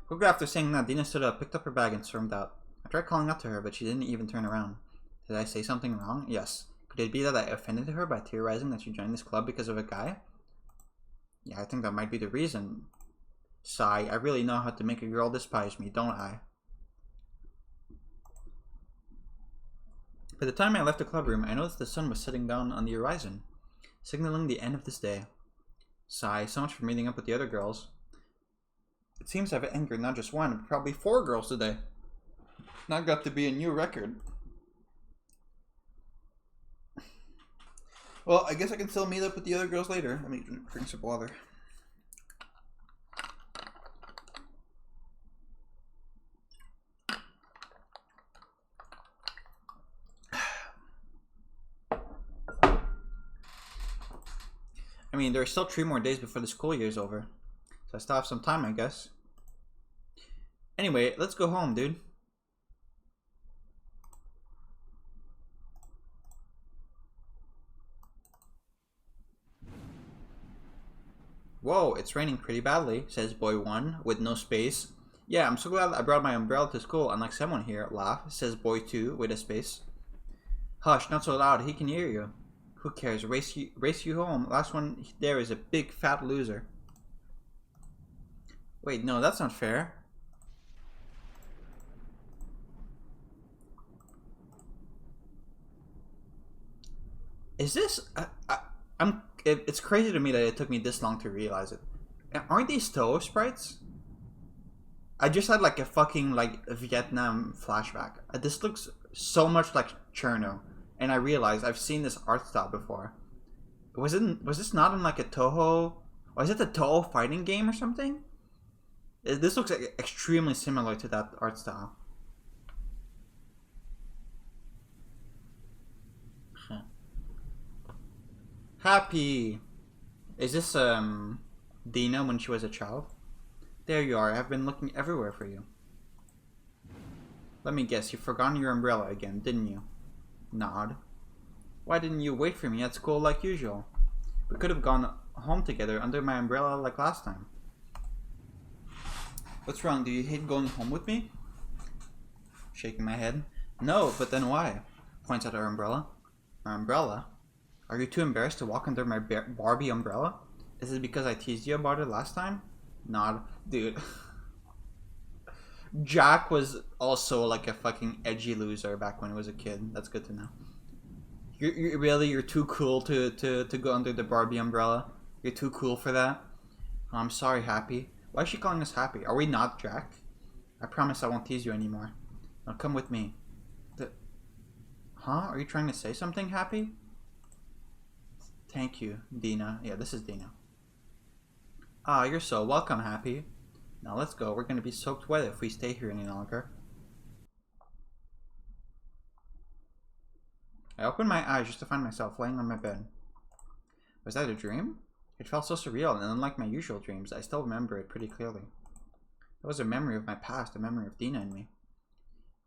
Quickly after saying that, Dina stood up, picked up her bag, and stormed out. I tried calling out to her, but she didn't even turn around. Did I say something wrong? Yes. Could it be that I offended her by theorizing that she joined this club because of a guy? Yeah, I think that might be the reason. Sigh, I really know how to make a girl despise me, don't I? By the time I left the club room, I noticed the sun was setting down on the horizon, signaling the end of this day. Sigh, so much for meeting up with the other girls. It seems I've angered not just one, but probably 4 girls today. Now got to be a new record. Well, I guess I can still meet up with the other girls later. Let me drink some water. I mean, there's still 3 more days before the school year's over. So I still have some time, I guess. Anyway, let's go home, dude. Whoa, it's raining pretty badly, says boy 1 with no space. Yeah, I'm so glad I brought my umbrella to school, unlike someone here. Laugh, says boy 2 with a space. Hush, not so loud, he can hear you. Who cares? Race you home. Last one there is a big fat loser. Wait, no, that's not fair. Is this? It's crazy to me that it took me this long to realize it. Aren't these Toho sprites? I just had like a fucking like Vietnam flashback. This looks so much like Cherno, and I realized I've seen this art style before. Was this not in like a Toho? Or is it the Toho fighting game or something? This looks extremely similar to that art style. Huh. Happy. Is this Dina when she was a child? There you are. I've been looking everywhere for you. Let me guess, you've forgotten your umbrella again, didn't you? Nod. Why didn't you wait for me at school like usual? We could have gone home together under my umbrella like last time. What's wrong? Do you hate going home with me? Shaking my head. No, but then why? Points at her umbrella. Her umbrella? Are you too embarrassed to walk under my Barbie umbrella? Is it because I teased you about it last time? Nod. Dude. Jack was also like a fucking edgy loser back when he was a kid. That's good to know. You're too cool to go under the Barbie umbrella? You're too cool for that? Oh, I'm sorry, Happy. Why is she calling us Happy? Are we not Jack? I promise I won't tease you anymore. Now come with me. Huh? Are you trying to say something, Happy? Thank you, Dina. Yeah, this is Dina. Ah, you're so welcome, Happy. Now let's go. We're gonna be soaked wet if we stay here any longer. I opened my eyes just to find myself laying on my bed. Was that a dream? It felt so surreal, and unlike my usual dreams, I still remember it pretty clearly. It was a memory of my past, a memory of Dina and me.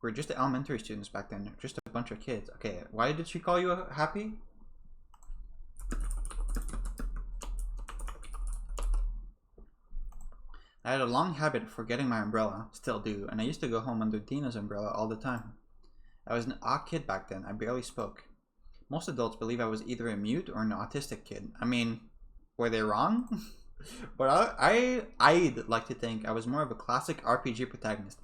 We were just elementary students back then, just a bunch of kids. Okay, why did she call you Happy? I had a long habit of forgetting my umbrella, still do, and I used to go home under Dina's umbrella all the time. I was an odd kid back then, I barely spoke. Most adults believe I was either a mute or an autistic kid. I mean, were they wrong? But I'd like to think I was more of a classic RPG protagonist.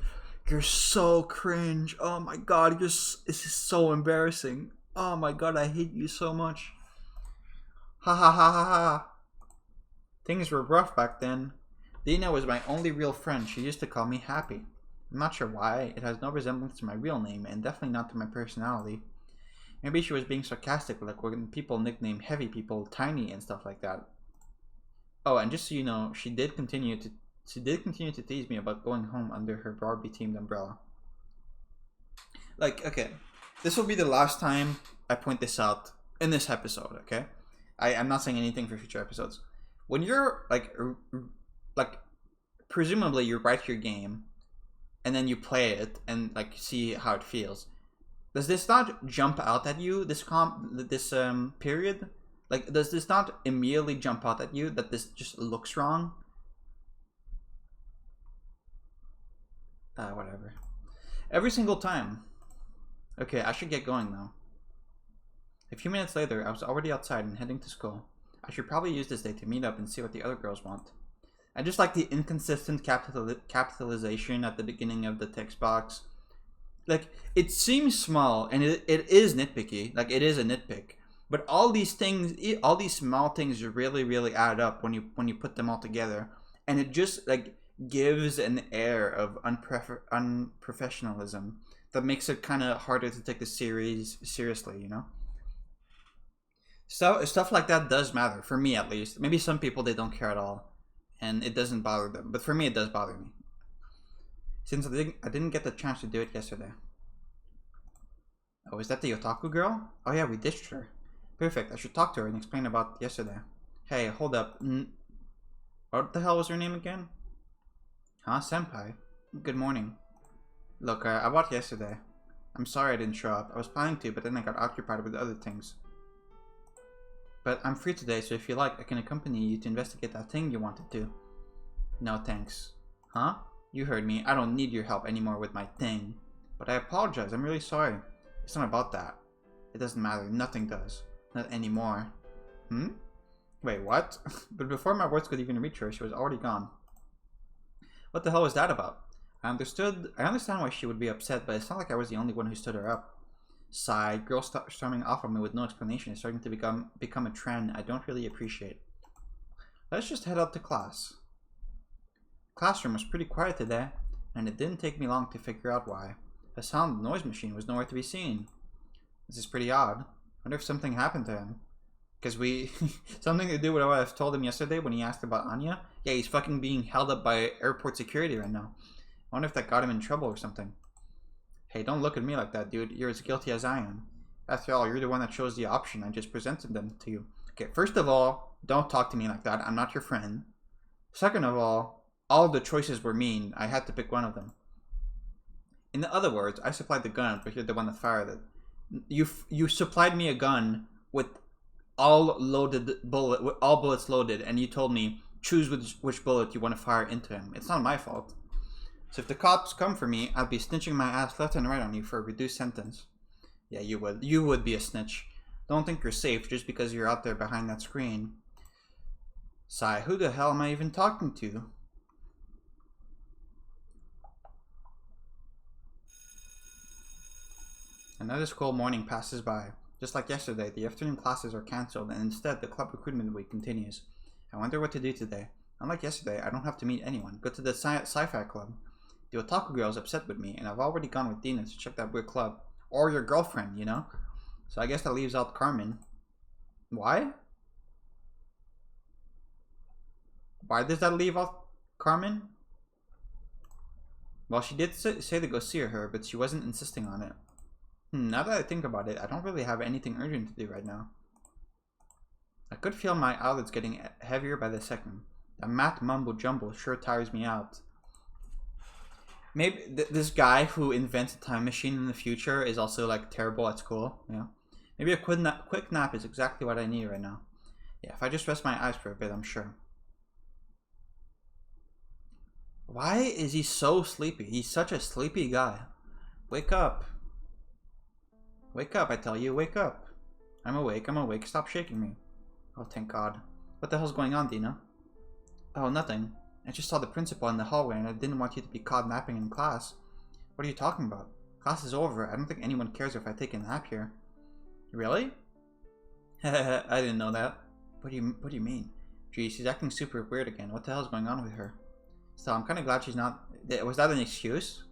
You're so cringe. Oh my god, this is so embarrassing. Oh my god, I hate you so much. Ha ha ha ha ha. Things were rough back then. Dina was my only real friend. She used to call me Happy. I'm not sure why. It has no resemblance to my real name, and definitely not to my personality. Maybe she was being sarcastic, like when people nickname heavy people tiny and stuff like that. Oh, and just so you know, she did continue to tease me about going home under her Barbie themed umbrella. Like, okay, this will be the last time I point this out in this episode. Okay, I'm not saying anything for future episodes. When you're like, presumably you write your game, and then you play it and like see how it feels. Does this not jump out at you? This period, like, does this not immediately jump out at you that this just looks wrong? Whatever. Every single time. Okay, I should get going now. A few minutes later, I was already outside and heading to school. I should probably use this day to meet up and see what the other girls want. I just like the inconsistent capitalization at the beginning of the text box. Like, it seems small, and it is nitpicky. Like, it is a nitpick. But all these things, all these small things really, really add up when you put them all together. And it just, like, gives an air of unprofessionalism that makes it kind of harder to take the series seriously, you know? So, stuff like that does matter, for me at least. Maybe some people, they don't care at all, and it doesn't bother them. But for me, it does bother me. Since I didn't get the chance to do it yesterday. Oh, is that the otaku girl? Oh yeah, we ditched her. Perfect, I should talk to her and explain about yesterday. Hey, hold up. What the hell was her name again? Huh, senpai? Good morning. Look, I bought yesterday. I'm sorry I didn't show up. I was planning to, but then I got occupied with other things. But I'm free today, so if you like, I can accompany you to investigate that thing you wanted to. No thanks. Huh? You heard me. I don't need your help anymore with my thing. But I apologize. I'm really sorry. It's not about that. It doesn't matter. Nothing does. Not anymore. Hmm? Wait, what? But before my words could even reach her, she was already gone. What the hell was that about? I understand why she would be upset, but it's not like I was the only one who stood her up. Sigh. Girls storming off on me with no explanation is starting to become a trend I don't really appreciate. Let's just head out to class. Classroom was pretty quiet today, and it didn't take me long to figure out why. A sound noise machine was nowhere to be seen. This is pretty odd. I wonder if something happened to him. Because something to do with what I've told him yesterday when he asked about Anya? Yeah, he's fucking being held up by airport security right now. I wonder if that got him in trouble or something. Hey, don't look at me like that, dude. You're as guilty as I am. After all, you're the one that chose the option. I just presented them to you. Okay, first of all, don't talk to me like that. I'm not your friend. Second of all the choices were mean. I had to pick one of them. In other words, I supplied the gun, but you're the one that fired it. You supplied me a gun with all bullets loaded, and you told me choose which bullet you want to fire into him. It's not my fault. So if the cops come for me, I'd be snitching my ass left and right on you for a reduced sentence. Yeah, you would. You would be a snitch. Don't think you're safe just because you're out there behind that screen. Sigh, who the hell am I even talking to? Another school morning passes by. Just like yesterday, the afternoon classes are cancelled, and instead the club recruitment week continues. I wonder what to do today. Unlike yesterday, I don't have to meet anyone. Go to the sci-fi club. The otaku girl is upset with me, and I've already gone with Dina to check that weird club. Or your girlfriend, you know? So I guess that leaves out Carmen. Why? Why does that leave out Carmen? Well, she did say to go see her, but she wasn't insisting on it. Now that I think about it, I don't really have anything urgent to do right now. I could feel my eyelids getting heavier by the second. That math mumbo jumbo sure tires me out. Maybe this guy who invents a time machine in the future is also like terrible at school. You know? Maybe a quick nap is exactly what I need right now. Yeah, if I just rest my eyes for a bit, I'm sure. Why is he so sleepy? He's such a sleepy guy. Wake up. Wake up, I tell you, wake up. I'm awake, stop shaking me. Oh, thank God. What the hell's going on, Dina? Oh, nothing. I just saw the principal in the hallway and I didn't want you to be caught napping in class. What are you talking about? Class is over. I don't think anyone cares if I take a nap here. Really? I didn't know that. What do you mean? Gee, she's acting super weird again. What the hell's going on with her? So I'm kind of glad she's not... Was that an excuse?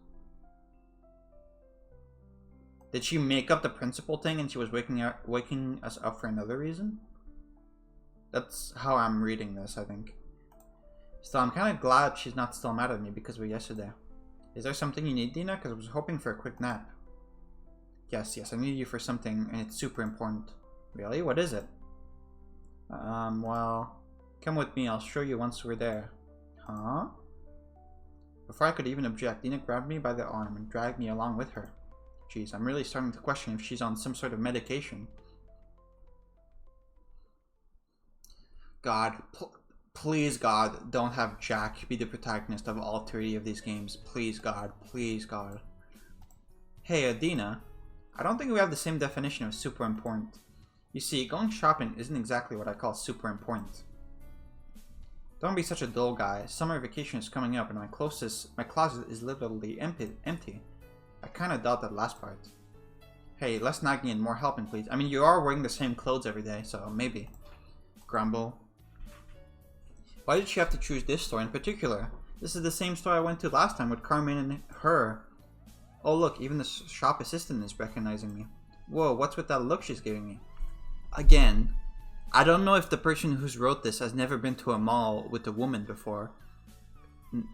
Did she make up the principal thing and she was waking us up for another reason? That's how I'm reading this, I think. Still, I'm kind of glad she's not still mad at me because of yesterday. Is there something you need, Dina? Because I was hoping for a quick nap. Yes, I need you for something, and it's super important. Really? What is it? Well, come with me. I'll show you once we're there. Huh? Before I could even object, Dina grabbed me by the arm and dragged me along with her. Jeez, I'm really starting to question if she's on some sort of medication. God, please God, don't have Jack be the protagonist of all 3 of these games. Please God, please God. Hey, Adina, I don't think we have the same definition of super important. You see, going shopping isn't exactly what I call super important. Don't be such a dull guy. Summer vacation is coming up and my closet is literally empty. I kinda doubt that last part. Hey, less nagging and more helping, please. I mean, you are wearing the same clothes every day, so maybe. Grumble. Why did she have to choose this store in particular? This is the same store I went to last time with Carmen and her. Oh look, even the shop assistant is recognizing me. Whoa, what's with that look she's giving me? Again, I don't know if the person who's wrote this has never been to a mall with a woman before.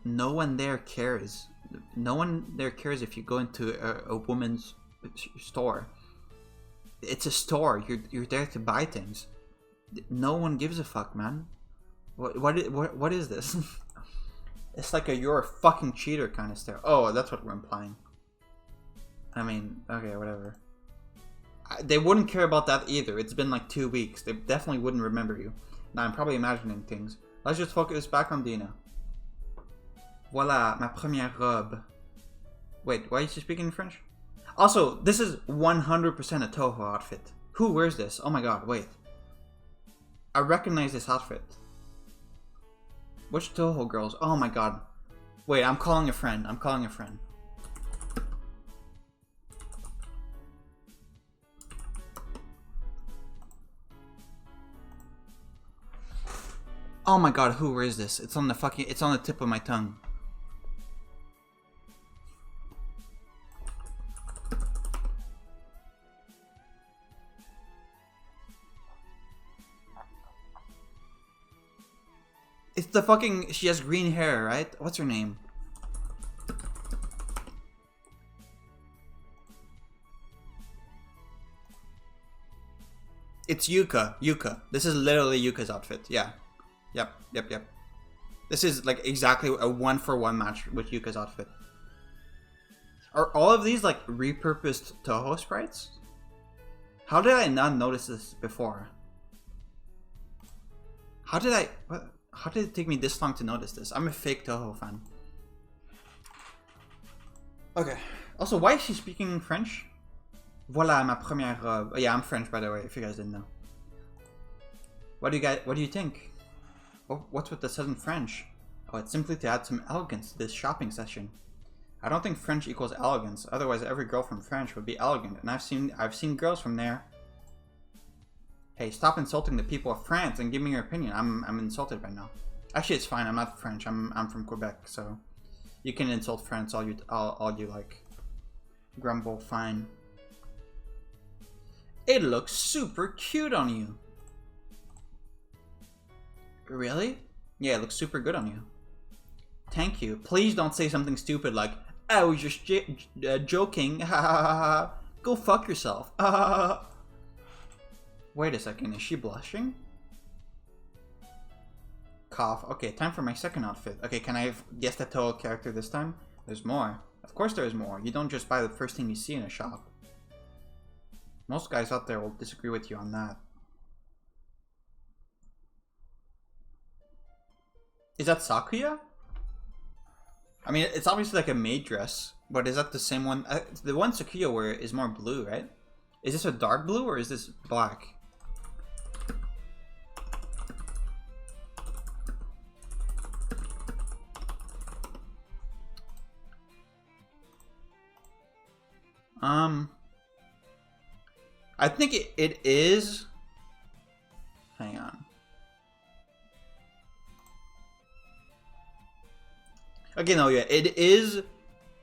No one there cares. No one there cares if you go into a woman's store. It's a store. You're there to buy things. No one gives a fuck, man. What is this? It's like a you're a fucking cheater kind of stare. Oh, that's what we're implying. I mean, okay, whatever. They wouldn't care about that either. It's been like 2 weeks. They definitely wouldn't remember you. Now I'm probably imagining things. Let's just focus back on Dina. Voilà, ma première robe. Wait, why is she speaking in French? Also, this is 100% a Toho outfit. Who wears this? Oh my god, wait. I recognize this outfit. Which Toho girls? Oh my god. Wait, I'm calling a friend. Oh my god, who is this? It's on the tip of my tongue. It's the fucking, she has green hair, right? What's her name? It's Yuka. This is literally Yuka's outfit, yeah. Yep. This is like exactly a 1-for-1 match with Yuka's outfit. Are all of these like repurposed Toho sprites? How did I not notice this before? How did it take me this long to notice this? I'm a fake Toho fan. Okay. Also, why is she speaking French? Voilà ma première robe. Oh, yeah, I'm French by the way, if you guys didn't know. What do you think? What's with the sudden French? Oh, it's simply to add some elegance to this shopping session. I don't think French equals elegance, otherwise every girl from France would be elegant, and I've seen girls from there. Hey, stop insulting the people of France and give me your opinion. I'm insulted right now. Actually, it's fine. I'm not French. I'm from Quebec, so you can insult France all you like. Grumble, fine. It looks super cute on you. Really? Yeah, it looks super good on you. Thank you. Please don't say something stupid like, I was just joking. Go fuck yourself. Wait a second, is she blushing? Cough. Okay, time for my second outfit. Okay, can I guess the Toho character this time? There's more. Of course there is more. You don't just buy the first thing you see in a shop. Most guys out there will disagree with you on that. Is that Sakuya? I mean, it's obviously like a maid dress, but is that the same one? The one Sakuya wear is more blue, right? Is this a dark blue or is this black? I think it is. Hang on. Okay, no, yeah, it is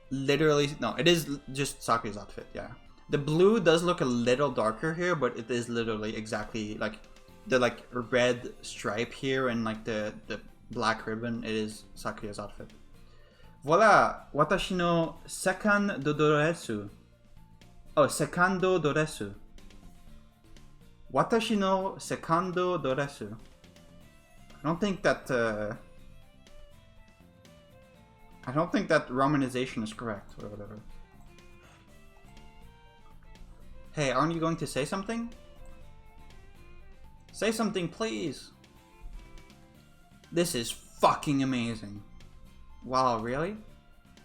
literally, no, it is just Sakuya's outfit, yeah. The blue does look a little darker here, but it is literally exactly like the like red stripe here and like the black ribbon. It is Sakuya's outfit. Voilà, watashi no sekan dodoresu. Oh, sekando doresu. Watashi no sekando doresu. I don't think that romanization is correct or whatever. Hey, aren't you going to say something? Say something, please. This is fucking amazing. Wow, really?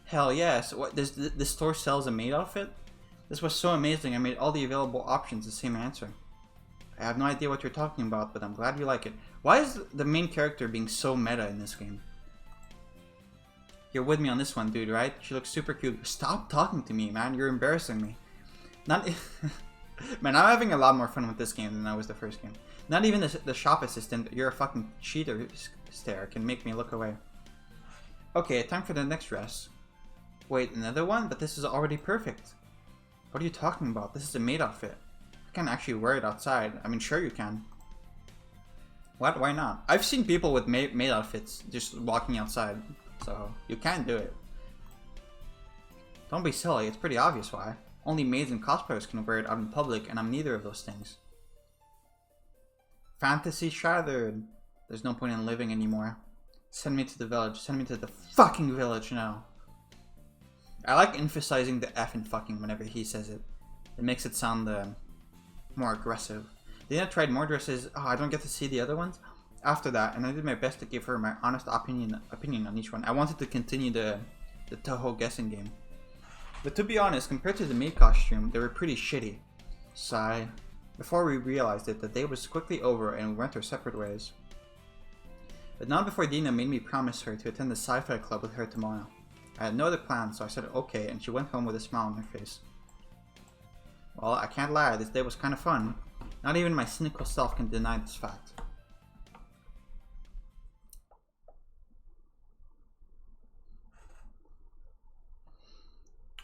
Hell yes. What, this store sells a maid outfit? This was so amazing. I made all the available options the same answer. I have no idea what you're talking about, but I'm glad you like it. Why is the main character being so meta in this game? You're with me on this one, dude, right? She looks super cute. Stop talking to me, man. You're embarrassing me. Not... Man, I'm having a lot more fun with this game than I was the first game. Not even the shop assistant, you're a fucking cheater stare, can make me look away. Okay, time for the next dress. Wait, another one? But this is already perfect. What are you talking about? This is a maid outfit. I can't actually wear it outside. I mean, sure you can. What? Why not? I've seen people with maid outfits just walking outside, so you can do it. Don't be silly, it's pretty obvious why. Only maids and cosplayers can wear it out in public, and I'm neither of those things. Fantasy shattered. There's no point in living anymore. Send me to the village. Send me to the fucking village now. I like emphasizing the F in fucking whenever he says it. It makes it sound more aggressive. Then I tried more dresses. Oh, I don't get to see the other ones. After that, and I did my best to give her my honest opinion on each one. I wanted to continue the Toho guessing game. But to be honest, compared to the maid costume, they were pretty shitty. Sigh. Before we realized it, the day was quickly over and we went our separate ways. But not before Dina made me promise her to attend the sci-fi club with her tomorrow. I had no other plans, so I said okay, and she went home with a smile on her face. Well, I can't lie, this day was kind of fun. Not even my cynical self can deny this fact.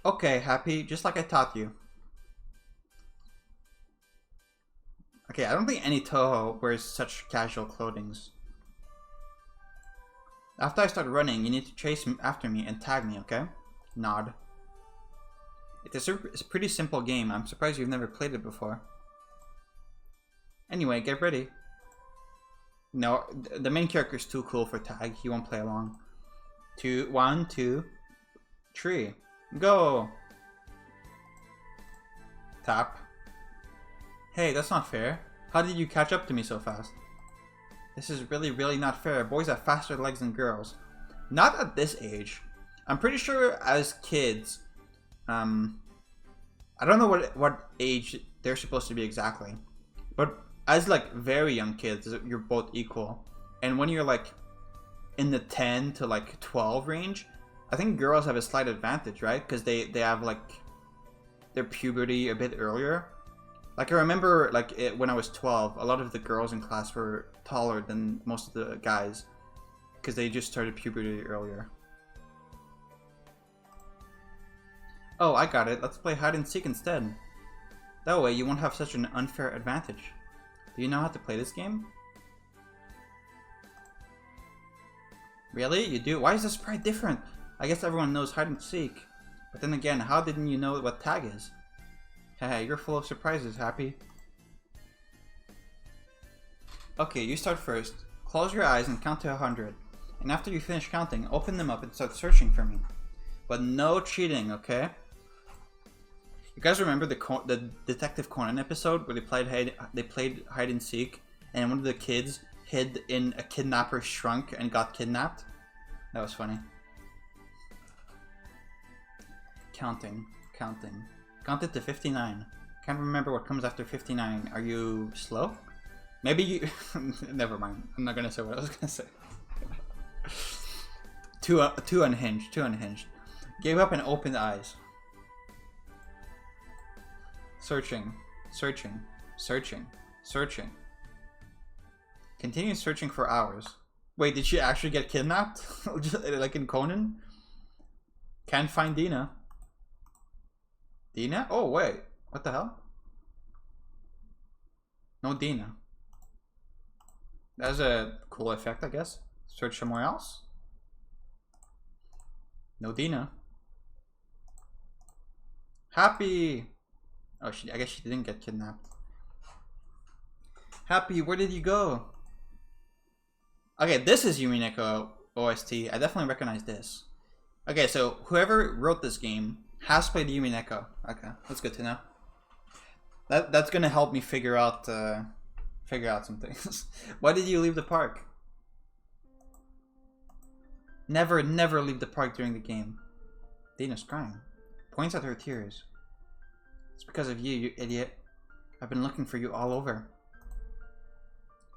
Okay, Happy, just like I taught you. Okay, I don't think any Toho wears such casual clothings. After I start running, you need to chase after me and tag me, okay? Nod. It's a pretty simple game. I'm surprised you've never played it before. Anyway, get ready. No, the main character is too cool for tag. He won't play along. 1, 2, 3. Go! Tap. Hey, that's not fair. How did you catch up to me so fast? This is really not fair. Boys have faster legs than girls. Not at this age. I'm pretty sure as kids, I don't know what age they're supposed to be exactly, but as like very young kids, you're both equal. And when you're like in the 10 to like 12 range, I think girls have a slight advantage, right? Because they have like their puberty a bit earlier. Like I remember like when I was 12, a lot of the girls in class were taller than most of the guys because they just started puberty earlier. Oh, I got it. Let's play hide and seek instead. That way you won't have such an unfair advantage. Do you know how to play this game? Really? You do? Why is the sprite different? I guess everyone knows hide and seek. But then again, how didn't you know what tag is? Hey, you're full of surprises, Happy. Okay, you start first. Close your eyes and count to 100. And after you finish counting, open them up and start searching for me. But no cheating, okay? You guys remember the Detective Conan episode where they played hide and seek, and one of the kids hid in a kidnapper's trunk and got kidnapped? That was funny. Counting. Counted to 59. Can't remember what comes after 59. Are you slow? Maybe you... Never mind. I'm not gonna say what I was gonna say. Too unhinged. Gave up and opened eyes. Searching. Continue searching for hours. Wait, did she actually get kidnapped? Like in Conan? Can't find Dina. Dina? Oh, wait. What the hell? No Dina. That's a cool effect, I guess. Search somewhere else. No Dina. Happy! Oh, I guess she didn't get kidnapped. Happy, where did you go? Okay, this is Yumineko OST. I definitely recognize this. Okay, so whoever wrote this game has played Yumineko. Okay, that's good to know. That's gonna help me figure out some things. Why did you leave the park? Never leave the park during the game. Dana's crying. Points at her tears. It's because of you, you idiot. I've been looking for you all over.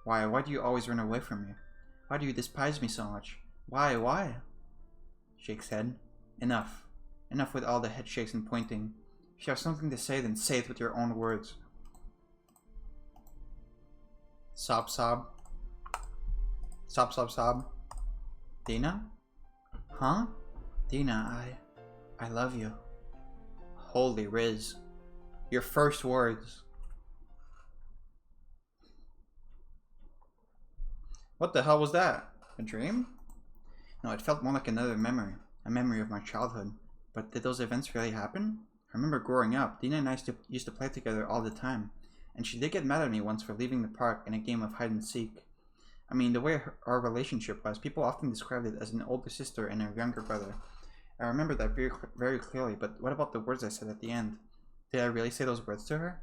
Why do you always run away from me? Why do you despise me so much? Why? Shakes head. Enough. Enough with all the head shakes and pointing. If you have something to say, then say it with your own words. Sob. Sob. Dina? Huh? Dina, I love you. Holy Riz. Your first words. What the hell was that? A dream? No, it felt more like another memory. A memory of my childhood. But did those events really happen? I remember growing up, Dina and I used to play together all the time. And she did get mad at me once for leaving the park in a game of hide and seek. I mean, the way our relationship was, people often described it as an older sister and a younger brother. I remember that very clearly, but what about the words I said at the end? Did I really say those words to her?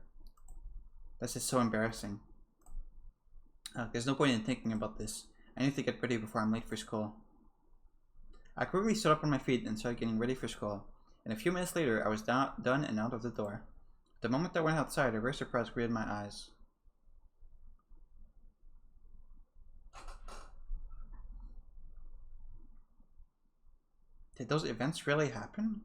This is so embarrassing. There's no point in thinking about this. I need to get ready before I'm late for school. I quickly stood up on my feet and started getting ready for school. And a few minutes later, I was done and out of the door. The moment I went outside, a rare surprise greeted my eyes. Did those events really happen?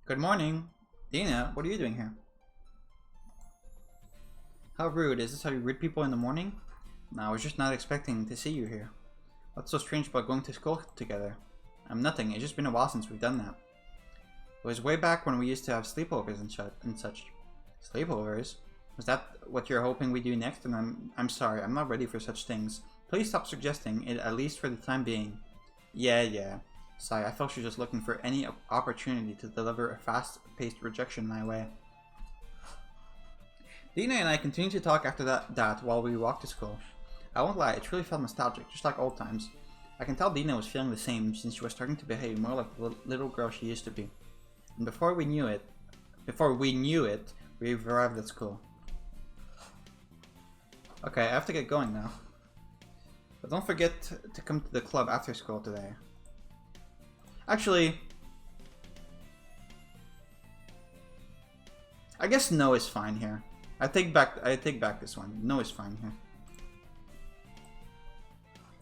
Good morning. Dina, what are you doing here? How rude. Is this how you greet people in the morning? No, I was just not expecting to see you here. What's so strange about going to school together? Nothing. It's just been a while since we've done that. It was way back when we used to have sleepovers and such. Sleepovers? Was that what you're hoping we do next? And I'm sorry, I'm not ready for such things. Please stop suggesting it, at least for the time being. Yeah. Sigh, I felt she was just looking for any opportunity to deliver a fast-paced rejection my way. Dina and I continued to talk after that while we walked to school. I won't lie, it truly felt nostalgic, just like old times. I can tell Dina was feeling the same since she was starting to behave more like the little girl she used to be. And before we knew it, we arrived at school. Okay, I have to get going now. But don't forget to come to the club after school today. Actually, I guess no is fine here. I take back this one. No is fine here.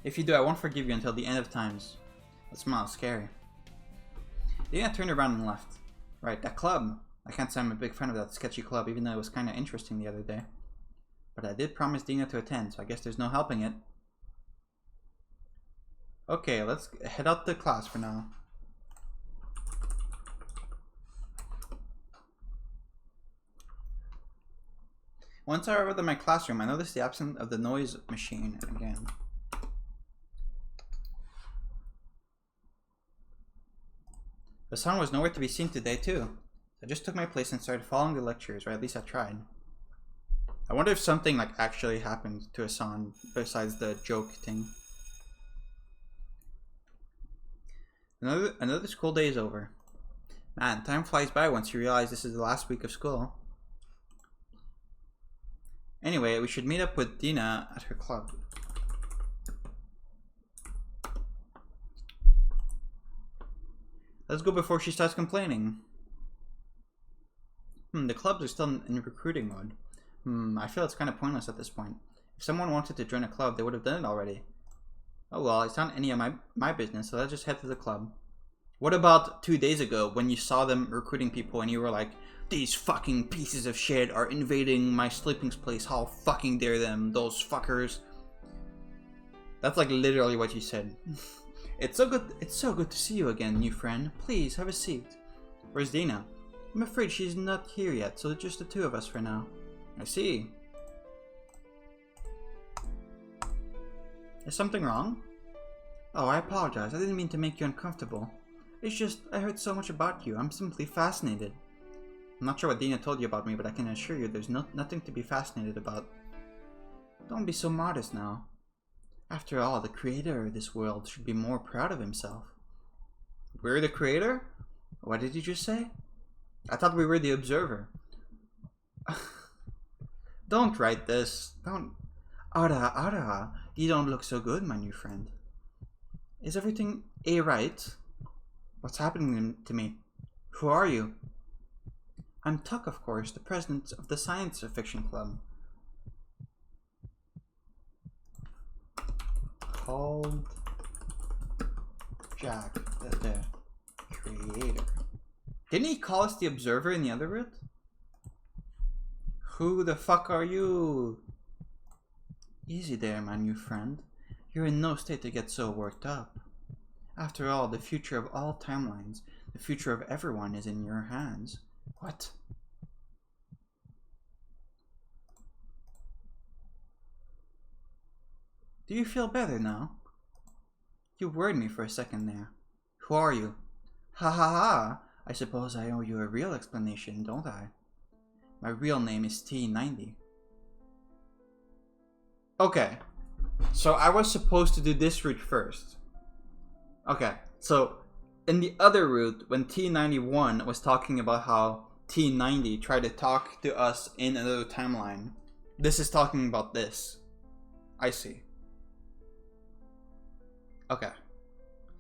If you do, I won't forgive you until the end of times. That smile is scary. Dina turned around and left. Right, that club. I can't say I'm a big fan of that sketchy club, even though it was kind of interesting the other day. But I did promise Dina to attend, so I guess there's no helping it. Okay, let's head out to class for now. Once I arrived at my classroom, I noticed the absence of the noise machine again. The sun was nowhere to be seen today too. I just took my place and started following the lectures, or at least I tried. I wonder if something like actually happened to Hassan besides the joke thing. Another school day is over. Man, time flies by once you realize this is the last week of school. Anyway, we should meet up with Dina at her club. Let's go before she starts complaining. The clubs are still in recruiting mode. I feel it's kind of pointless at this point. If someone wanted to join a club, they would have done it already. Oh well, it's not any of my business, so let's just head to the club. What about 2 days ago when you saw them recruiting people and you were like, these fucking pieces of shit are invading my sleeping place, how fucking dare them, those fuckers. That's like literally what you said. It's so good to see you again, new friend. Please, have a seat. Where's Dina? I'm afraid she's not here yet, so just the two of us for now. I see. Is something wrong? Oh, I apologize. I didn't mean to make you uncomfortable. It's just, I heard so much about you. I'm simply fascinated. I'm not sure what Dina told you about me, but I can assure you there's nothing to be fascinated about. Don't be so modest now. After all, the creator of this world should be more proud of himself. We're the creator? What did you just say? I thought we were the observer. Don't write this. Don't. Ara, you don't look so good, my new friend. Is everything right? What's happening to me? Who are you? I'm Tuck, of course, the president of the Science Fiction Club. Called Jack, the creator. Didn't he call us the observer in the other route? Who the fuck are you? Easy there, my new friend. You're in no state to get so worked up. After all, the future of all timelines, the future of everyone is in your hands. What? Do you feel better now? You worried me for a second there. Who are you? Ha ha ha! I suppose I owe you a real explanation, don't I? My real name is T90. Okay, so I was supposed to do this route first. Okay, so in the other route, when T91 was talking about how T90 tried to talk to us in another timeline, this is talking about this. I see. Okay.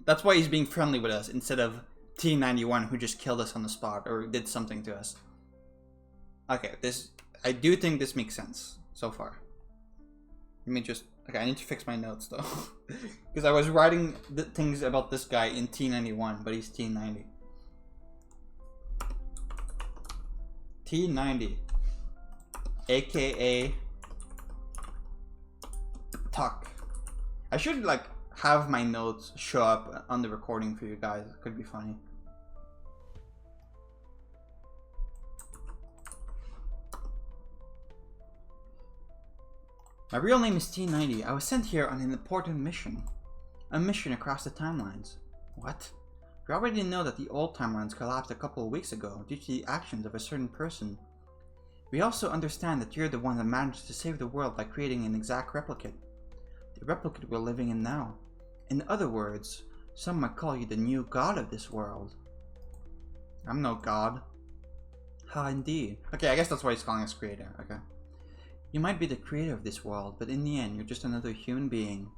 That's why he's being friendly with us instead of T91 who just killed us on the spot or did something to us. Okay, I do think this makes sense so far. Let me just... Okay, I need to fix my notes though. Because I was writing the things about this guy in T91, but he's T90. T90. AKA... Tuck. I should like have my notes show up on the recording for you guys. It could be funny. My real name is T90. I was sent here on an important mission. A mission across the timelines. What? We already know that the old timelines collapsed a couple of weeks ago due to the actions of a certain person. We also understand that you're the one that managed to save the world by creating an exact replicate. The replicate we're living in now. In other words, some might call you the new god of this world. I'm no god. Ha, indeed. Okay, I guess that's why he's calling us creator. Okay. You might be the creator of this world, but in the end, you're just another human being.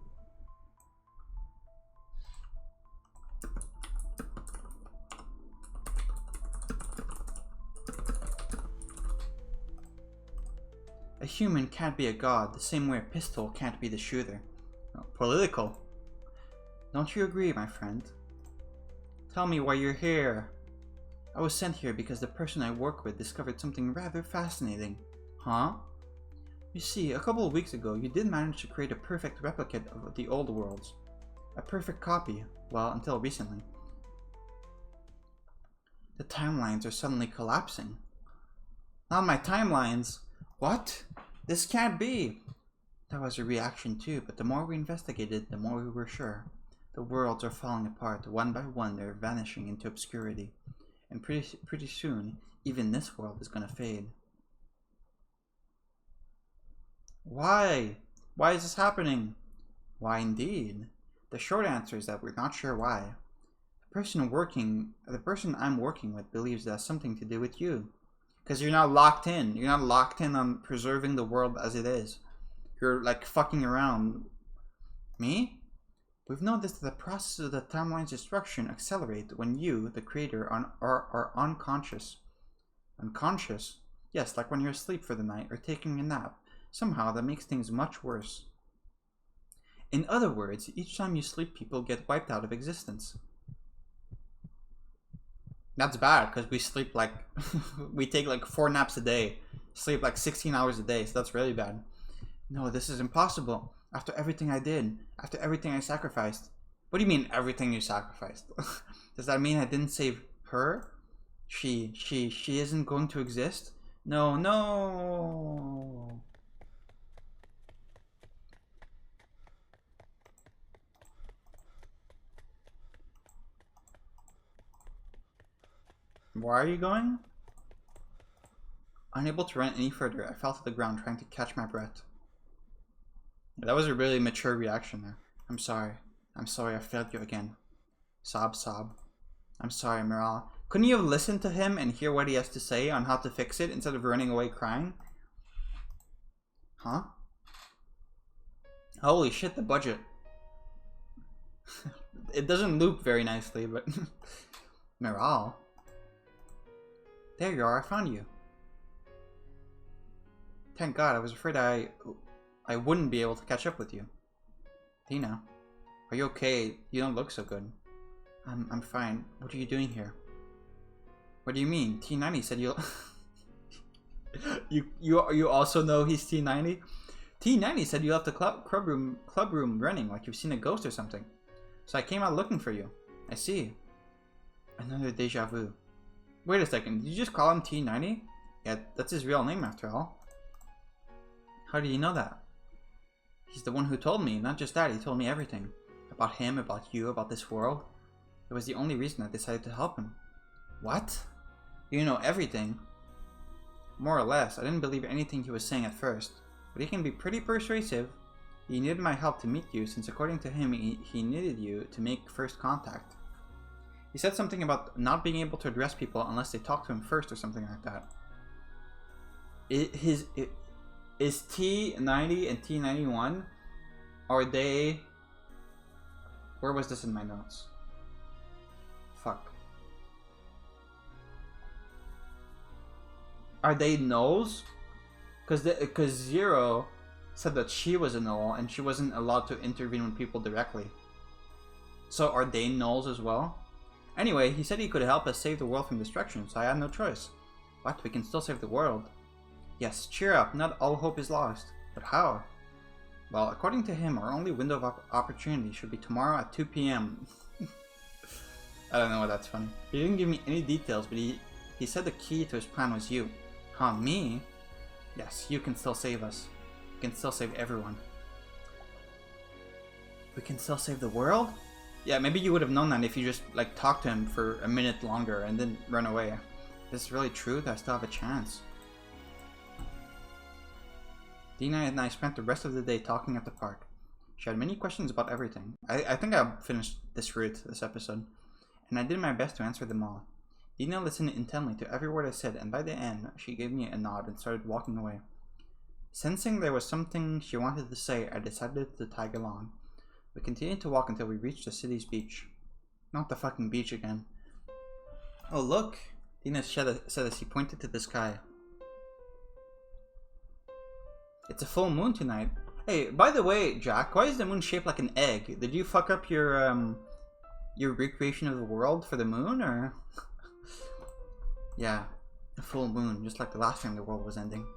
A human can't be a god, the same way a pistol can't be the shooter. Oh, political. Don't you agree, my friend? Tell me why you're here. I was sent here because the person I work with discovered something rather fascinating. Huh? You see, a couple of weeks ago, you did manage to create a perfect replicate of the old worlds. A perfect copy, well, until recently. The timelines are suddenly collapsing. Not my timelines! What? This can't be! That was a reaction too, but the more we investigated, the more we were sure. The worlds are falling apart, one by one they're vanishing into obscurity. And pretty soon, even this world is gonna fade. Why? Why is this happening? Why indeed? The short answer is that we're not sure why. The person I'm working with believes it has something to do with you. Because you're not locked in. You're not locked in on preserving the world as it is. You're like fucking around. Me? We've noticed that the process of the timeline's destruction accelerates when you, the creator, are unconscious. Unconscious? Yes, like when you're asleep for the night or taking a nap. Somehow that makes things much worse. In other words, each time you sleep, people get wiped out of existence. That's bad, because we sleep like... we take like 4 naps a day. Sleep like 16 hours a day, so that's really bad. No, this is impossible. After everything I did. After everything I sacrificed. What do you mean everything you sacrificed? Does that mean I didn't save her? She isn't going to exist? No, no. Why are you going? Unable to run any further, I fell to the ground trying to catch my breath. That was a really mature reaction there. I'm sorry. I'm sorry I failed you again. Sob, sob. I'm sorry, Miral. Couldn't you have listened to him and hear what he has to say on how to fix it instead of running away crying? Huh? Holy shit, the budget. It doesn't loop very nicely, but... Miral. There you are, I found you. Thank God, I was afraid I wouldn't be able to catch up with you. Dina, are you okay? You don't look so good. I'm fine. What are you doing here? What do you mean? T90 said you'll... you also know he's T90? T90 said you left the club room running like you've seen a ghost or something. So I came out looking for you. I see. Another deja vu. Wait a second, did you just call him T90? Yeah, that's his real name after all. How do you know that? He's the one who told me, not just that, he told me everything. About him, about you, about this world. It was the only reason I decided to help him. What? You know everything? More or less, I didn't believe anything he was saying at first. But he can be pretty persuasive. He needed my help to meet you, since according to him, he needed you to make first contact. He said something about not being able to address people unless they talk to him first or something like that. Is T90 and T91, are they... Where was this in my notes? Fuck. Are they nulls? Because Zero said that she was a null and she wasn't allowed to intervene with people directly. So are they nulls as well? Anyway, he said he could help us save the world from destruction, so I had no choice. What? We can still save the world? Yes, cheer up, not all hope is lost. But how? Well, according to him, our only window of opportunity should be tomorrow at 2 PM. I don't know why that's funny. He didn't give me any details, but he said the key to his plan was you. Huh, me? Yes, you can still save us. You can still save everyone. We can still save the world? Yeah, maybe you would have known that if you just, like, talked to him for a minute longer and didn't run away. Is this really true that I still have a chance? Dina and I spent the rest of the day talking at the park. She had many questions about everything. I think I finished this route, this episode, and I did my best to answer them all. Dina listened intently to every word I said, and by the end, she gave me a nod and started walking away. Sensing there was something she wanted to say, I decided to tag along. We continued to walk until we reached the city's beach. Not the fucking beach again. Oh look! Dina said as he pointed to the sky. It's a full moon tonight. Hey, by the way, Jack, why is the moon shaped like an egg? Did you fuck up your recreation of the world for the moon, or? Yeah, a full moon, just like the last time the world was ending.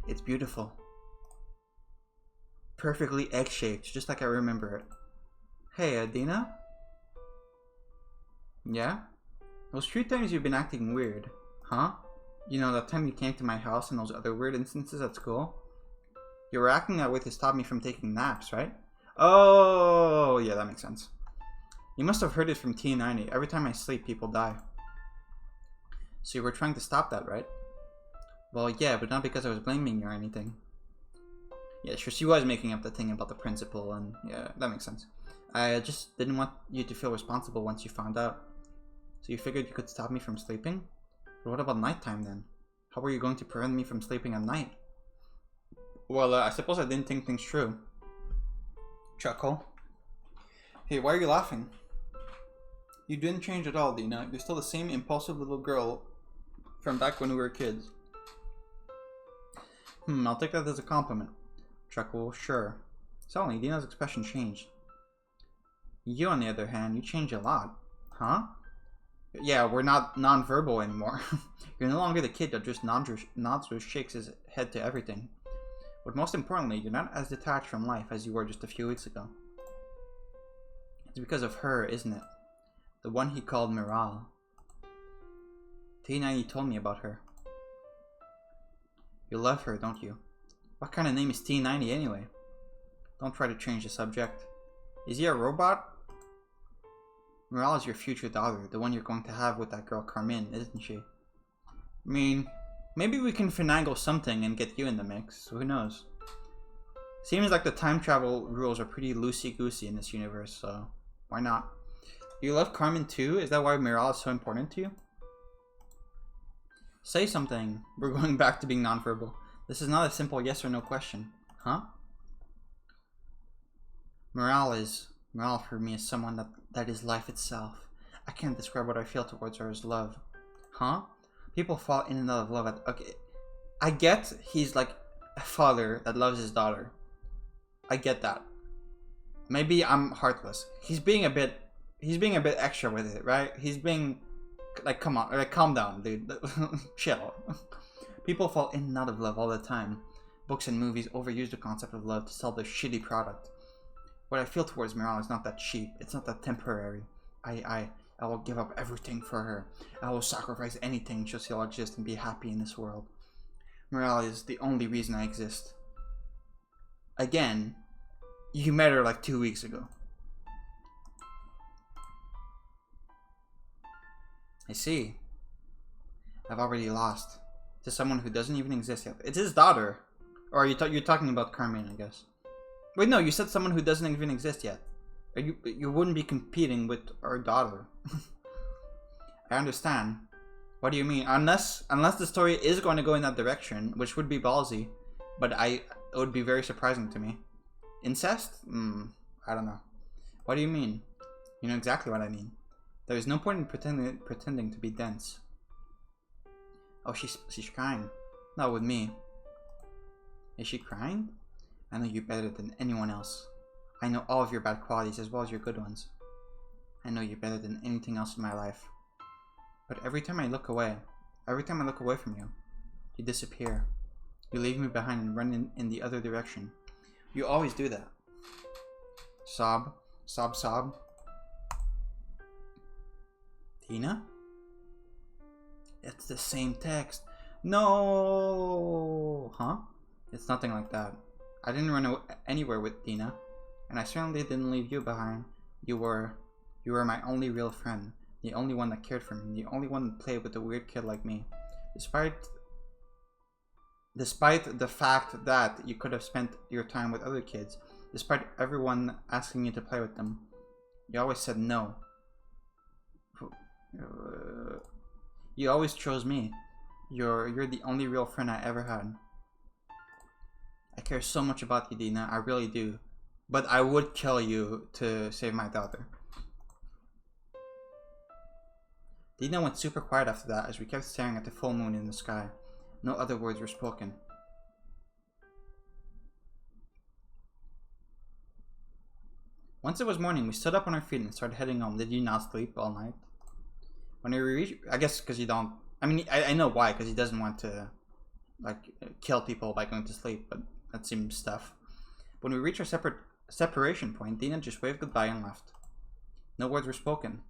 It's beautiful. Perfectly egg-shaped, just like I remember it. Hey, Dina? Yeah? Those 3 times you've been acting weird. Huh? You know, that time you came to my house and those other weird instances at school? You were acting that way to stop me from taking naps, right? Oh, yeah, that makes sense. You must have heard it from T90. Every time I sleep, people die. So you were trying to stop that, right? Well, yeah, but not because I was blaming you or anything. Yeah, sure, she was making up the thing about the principal, and yeah, that makes sense. I just didn't want you to feel responsible once you found out. So you figured you could stop me from sleeping? But what about nighttime then? How were you going to prevent me from sleeping at night? Well, I suppose I didn't think things through. Chuckle. Hey, why are you laughing? You didn't change at all, Dina. You're still the same impulsive little girl from back when we were kids. I'll take that as a compliment. Chuckle, sure. Suddenly, Dina's expression changed. You, on the other hand, you changed a lot. Huh? Yeah, we're not non-verbal anymore. You're no longer the kid that just nods or shakes his head to everything. But most importantly, you're not as detached from life as you were just a few weeks ago. It's because of her, isn't it? The one he called Miral. T90 told me about her. You love her, don't you? What kind of name is T90 anyway? Don't try to change the subject. Is he a robot? Miral is your future daughter, the one you're going to have with that girl Carmen, isn't she? I mean, maybe we can finagle something and get you in the mix. Who knows? Seems like the time travel rules are pretty loosey-goosey in this universe, so why not? You love Carmen too? Is that why Miral is so important to you? Say something. We're going back to being nonverbal. This is not a simple yes or no question. Huh? Miral for me is someone that is life itself. I can't describe what I feel towards her as love. Huh? People fall in and out of love okay. I get he's like a father that loves his daughter. I get that. Maybe I'm heartless. He's being a bit extra with it, right? He's being like, come on, like, calm down, dude. Chill. People fall in and out of love all the time. Books and movies overuse the concept of love to sell their shitty product. What I feel towards Miral is not that cheap. It's not that temporary. I will give up everything for her. I will sacrifice anything just so I'll exist and be happy in this world. Miral is the only reason I exist. Again, you met her like 2 weeks ago. I see. I've already lost. To someone who doesn't even exist yet. It's his daughter. Or you're talking about Carmen, I guess. Wait, no, you said someone who doesn't even exist yet. You wouldn't be competing with our daughter. I understand. What do you mean? Unless the story is going to go in that direction, which would be ballsy, but it would be very surprising to me. Incest? I don't know. What do you mean? You know exactly what I mean. There is no point in pretending to be dense. Oh, she's crying. Not with me. Is she crying? I know you better than anyone else. I know all of your bad qualities as well as your good ones. I know you better than anything else in my life. But every time I look away from you, you disappear. You leave me behind and run in the other direction. You always do that. Sob. Sob, sob. Tina? It's the same text. No! Huh? It's nothing like that. I didn't run anywhere with Tina, and I certainly didn't leave you behind. You were my only real friend, the only one that cared for me, the only one that played with a weird kid like me. Despite the fact that you could have spent your time with other kids, despite everyone asking you to play with them, you always said no. You always chose me. You're the only real friend I ever had. I care so much about you, Dina. I really do. But I would kill you to save my daughter. Dina went super quiet after that as we kept staring at the full moon in the sky. No other words were spoken. Once it was morning, we stood up on our feet and started heading home. Did you not sleep all night? When we reached, I guess because you don't. I mean, I know why, because he doesn't want to, like, kill people by going to sleep, but that seems tough. When we reached our separation point, Dina just waved goodbye and left. No words were spoken.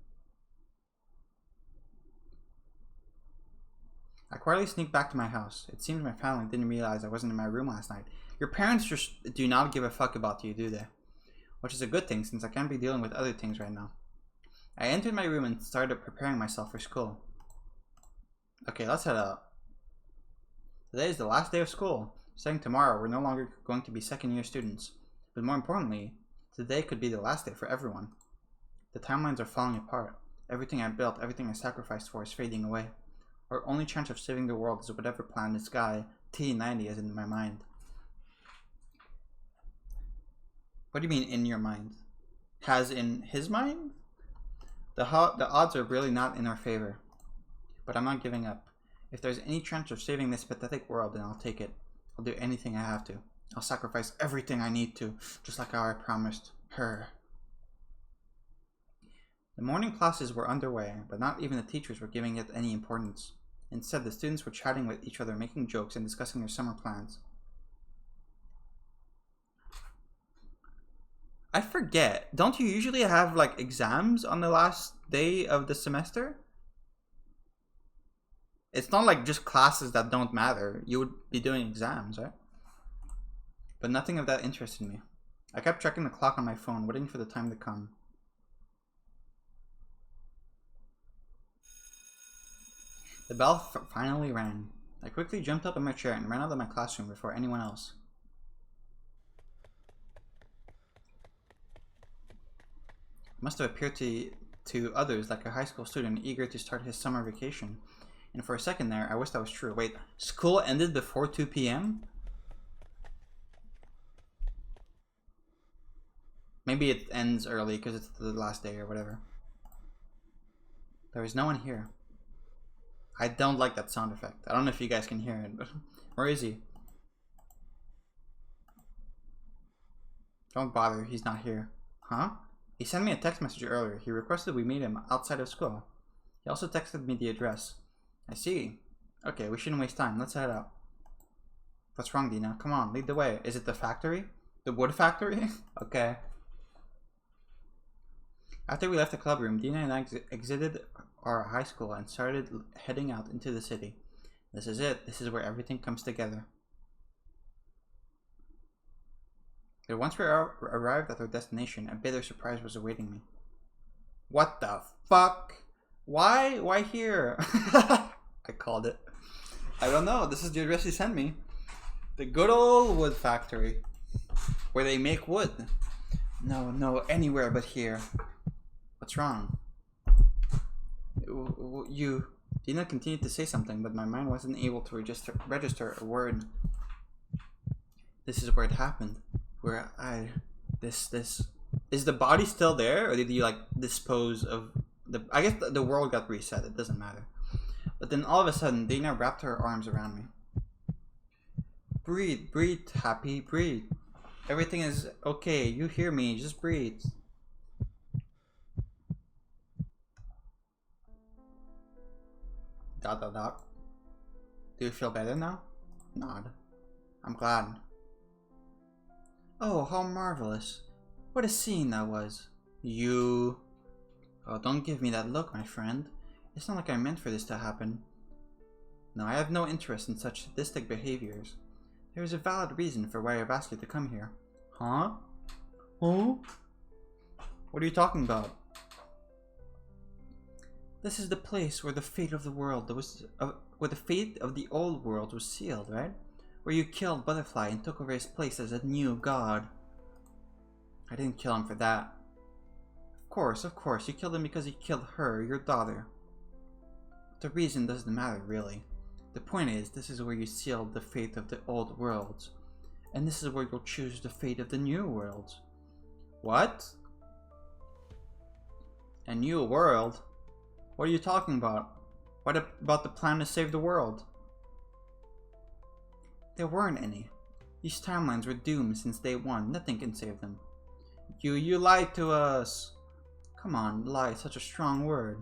I quietly sneaked back to my house. It seems my family didn't realize I wasn't in my room last night. Your parents just do not give a fuck about you, do they? Which is a good thing, since I can't be dealing with other things right now. I entered my room and started preparing myself for school. Okay, let's head out. Today is the last day of school. Starting tomorrow, we're no longer going to be second-year students. But more importantly, today could be the last day for everyone. The timelines are falling apart. Everything I built, everything I sacrificed for is fading away. Our only chance of saving the world is whatever plan this guy, T90, has in my mind. What do you mean, in your mind? Has in his mind? The odds are really not in our favor. But I'm not giving up. If there's any chance of saving this pathetic world, then I'll take it. I'll do anything I have to. I'll sacrifice everything I need to, just like how I promised her. The morning classes were underway, but not even the teachers were giving it any importance. Instead, the students were chatting with each other, making jokes, and discussing their summer plans. I forget. Don't you usually have like exams on the last day of the semester? It's not like just classes that don't matter. You would be doing exams, right? But nothing of that interested me. I kept checking the clock on my phone, waiting for the time to come. The bell finally rang. I quickly jumped up in my chair and ran out of my classroom before anyone else. It must have appeared to others like a high school student eager to start his summer vacation. And for a second there, I wish that was true. Wait, school ended before 2 p.m.? Maybe it ends early because it's the last day or whatever. There is no one here. I don't like that sound effect. I don't know if you guys can hear it, but where is he? Don't bother, he's not here. Huh? He sent me a text message earlier. He requested we meet him outside of school. He also texted me the address. I see. Okay, we shouldn't waste time. Let's head out. What's wrong, Dina? Come on, lead the way. Is it the factory? The wood factory? Okay. After we left the club room, Dina and I exited our high school and started heading out into the city. This is it. This is where everything comes together. But once we arrived at our destination, a bitter surprise was awaiting me. What the fuck? Why? Why here? I called it. I don't know. This is the address he sent me. The good old wood factory. Where they make wood. No, anywhere but here. What's wrong? Dina continued to say something, but my mind wasn't able to register a word. This is where it happened. Where this is the body still there, or did you like dispose of the? I guess the world got reset. It doesn't matter. But then all of a sudden, Dina wrapped her arms around me. Breathe, Happy, breathe. Everything is okay. You hear me? Just breathe. ... Do you feel better now? Nod. I'm glad. Oh, how marvelous. What a scene that was. You... Oh, don't give me that look, my friend. It's not like I meant for this to happen. No, I have no interest in such sadistic behaviors. There is a valid reason for why I've asked you to come here. Huh? Huh? What are you talking about? This is the place where the fate of the world was... where the fate of the old world was sealed, right? Where you killed Butterfly and took over his place as a new god. I didn't kill him for that. Of course, you killed him because he killed her, your daughter. The reason doesn't matter, really. The point is, this is where you sealed the fate of the old worlds. And this is where you'll choose the fate of the new worlds. What? A new world? What are you talking about? What about the plan to save the world? There weren't any. These timelines were doomed since day one. Nothing can save them. You lied to us. Come on, lie is such a strong word.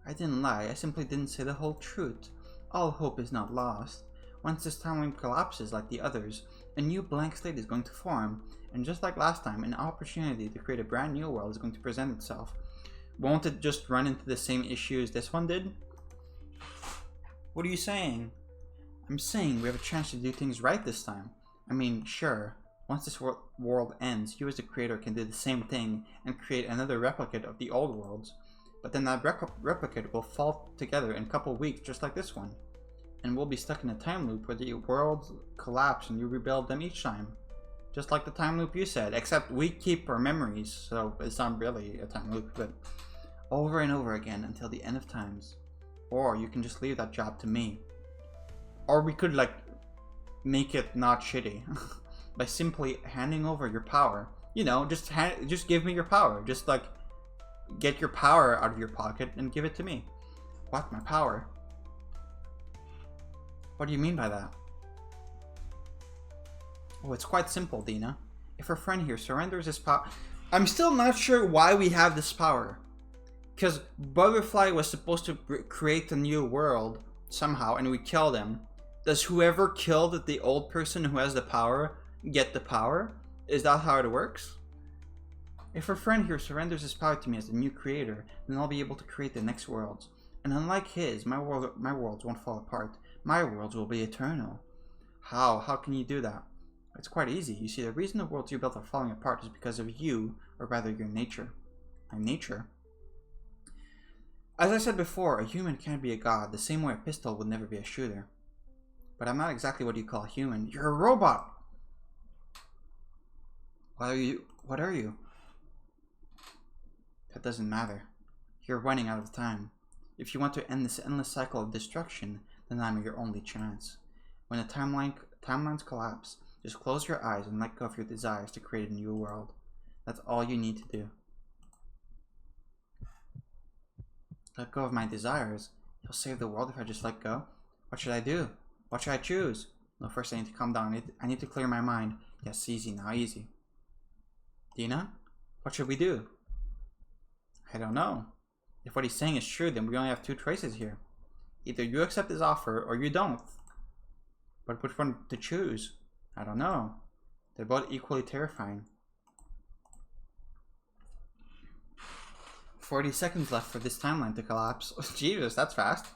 I didn't lie. I simply didn't say the whole truth. All hope is not lost. Once this timeline collapses like the others, a new blank slate is going to form. And just like last time, an opportunity to create a brand new world is going to present itself. Won't it just run into the same issues this one did? What are you saying? I'm saying we have a chance to do things right this time. I mean, sure, once this world ends, you as the creator can do the same thing and create another replicate of the old worlds. But then that replicate will fall together in a couple weeks just like this one. And we'll be stuck in a time loop where the worlds collapse and you rebuild them each time. Just like the time loop you said, except we keep our memories, so it's not really a time loop, but over and over again until the end of times. Or you can just leave that job to me. Or we could like make it not shitty by simply handing over your power. You know, just give me your power. Just like get your power out of your pocket and give it to me. What? My power? What do you mean by that? Oh, it's quite simple, Dina. If our friend here surrenders his power... I'm still not sure why we have this power. Because Butterfly was supposed to create a new world somehow, and we killed him. Does whoever killed the old person who has the power get the power? Is that how it works? If a friend here surrenders his power to me as the new creator, then I'll be able to create the next worlds. And unlike his, my worlds won't fall apart. My worlds will be eternal. How? How can you do that? It's quite easy. You see, the reason the worlds you built are falling apart is because of you, or rather your nature. My nature? As I said before, a human can't be a god, the same way a pistol would never be a shooter. But I'm not exactly what you call a human. You're a robot! What are you? What are you? That doesn't matter. You're running out of time. If you want to end this endless cycle of destruction, then I'm your only chance. When the timelines collapse, just close your eyes and let go of your desires to create a new world. That's all you need to do. Let go of my desires? You'll save the world if I just let go? What should I do? What should I choose? No, first I need to calm down. I need to clear my mind. Yes, easy now, easy. Dina? What should we do? I don't know. If what he's saying is true, then we only have two choices here. Either you accept his offer, or you don't. But which one to choose? I don't know. They're both equally terrifying. 40 seconds left for this timeline to collapse. Jesus, that's fast.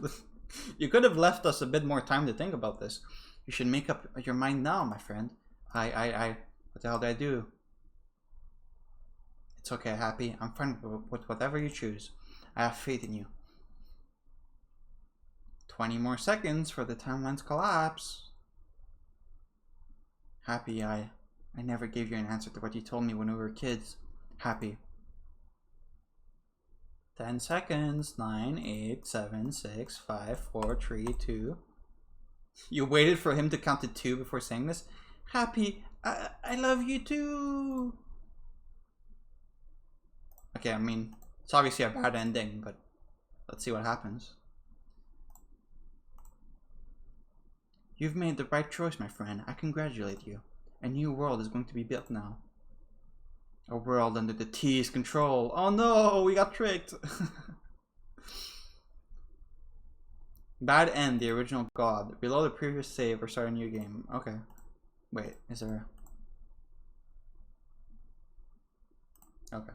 You could have left us a bit more time to think about this. You should make up your mind now, my friend. What the hell did I do? It's okay, Happy. I'm fine with whatever you choose. I have faith in you. 20 more seconds for the timelines collapse. Happy, I never gave you an answer to what you told me when we were kids. Happy. 10 seconds. 9, 8, 7, 6, 5, 4, 3, 2. You waited for him to count to 2 before saying this? Happy, I love you too. Okay, I mean, it's obviously a bad ending, but let's see what happens. You've made the right choice, my friend. I congratulate you. A new world is going to be built now. A world under the T's control. Oh no, we got tricked. Bad end, the original god. Reload the previous save or start a new game. Okay. Wait, is there... Okay.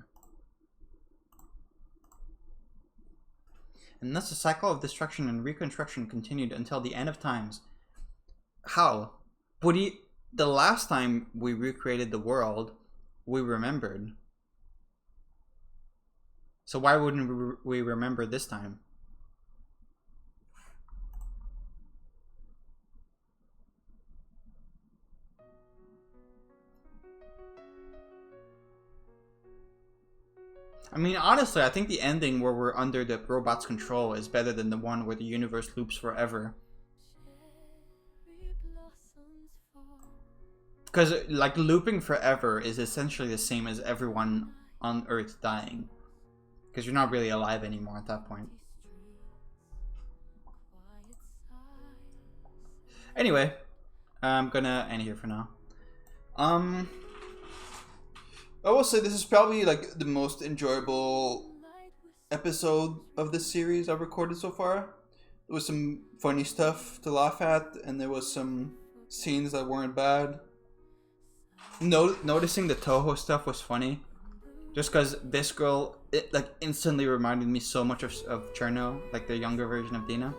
And thus the cycle of destruction and reconstruction continued until the end of times. How? But the last time we recreated the world, we remembered. So why wouldn't we remember this time? I mean, honestly, I think the ending where we're under the robot's control is better than the one where the universe loops forever. Because, like, looping forever is essentially the same as everyone on Earth dying. Because you're not really alive anymore at that point. Anyway, I'm gonna end here for now. I will say this is probably like the most enjoyable episode of this series I've recorded so far. There was some funny stuff to laugh at, and there was some scenes that weren't bad. Noticing the Toho stuff was funny, just because this girl, it like instantly reminded me so much of Cherno, like the younger version of Dina.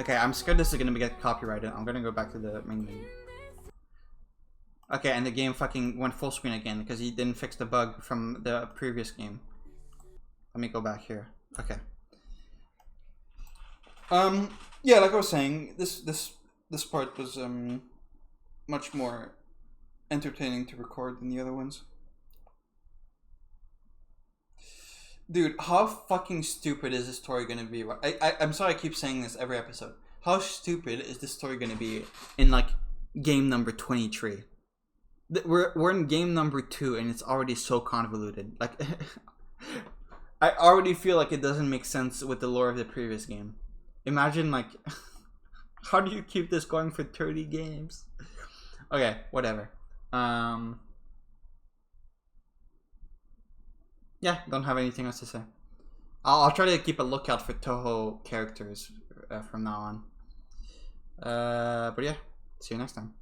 Okay, I'm scared this is gonna get copyrighted. I'm gonna go back to the main menu. Okay, and the game fucking went full screen again because he didn't fix the bug from the previous game. Let me go back here. Okay. Yeah, like I was saying, this part was much more entertaining to record than the other ones. Dude, how fucking stupid is this story gonna be? I'm sorry I keep saying this every episode. How stupid is this story gonna be in like game number 23? We're in game number 2 and it's already so convoluted. Like, I already feel like it doesn't make sense with the lore of the previous game. Imagine like, how do you keep this going for 30 games? Okay, whatever. Yeah, don't have anything else to say. I'll try to keep a lookout for Toho characters from now on. But yeah, see you next time.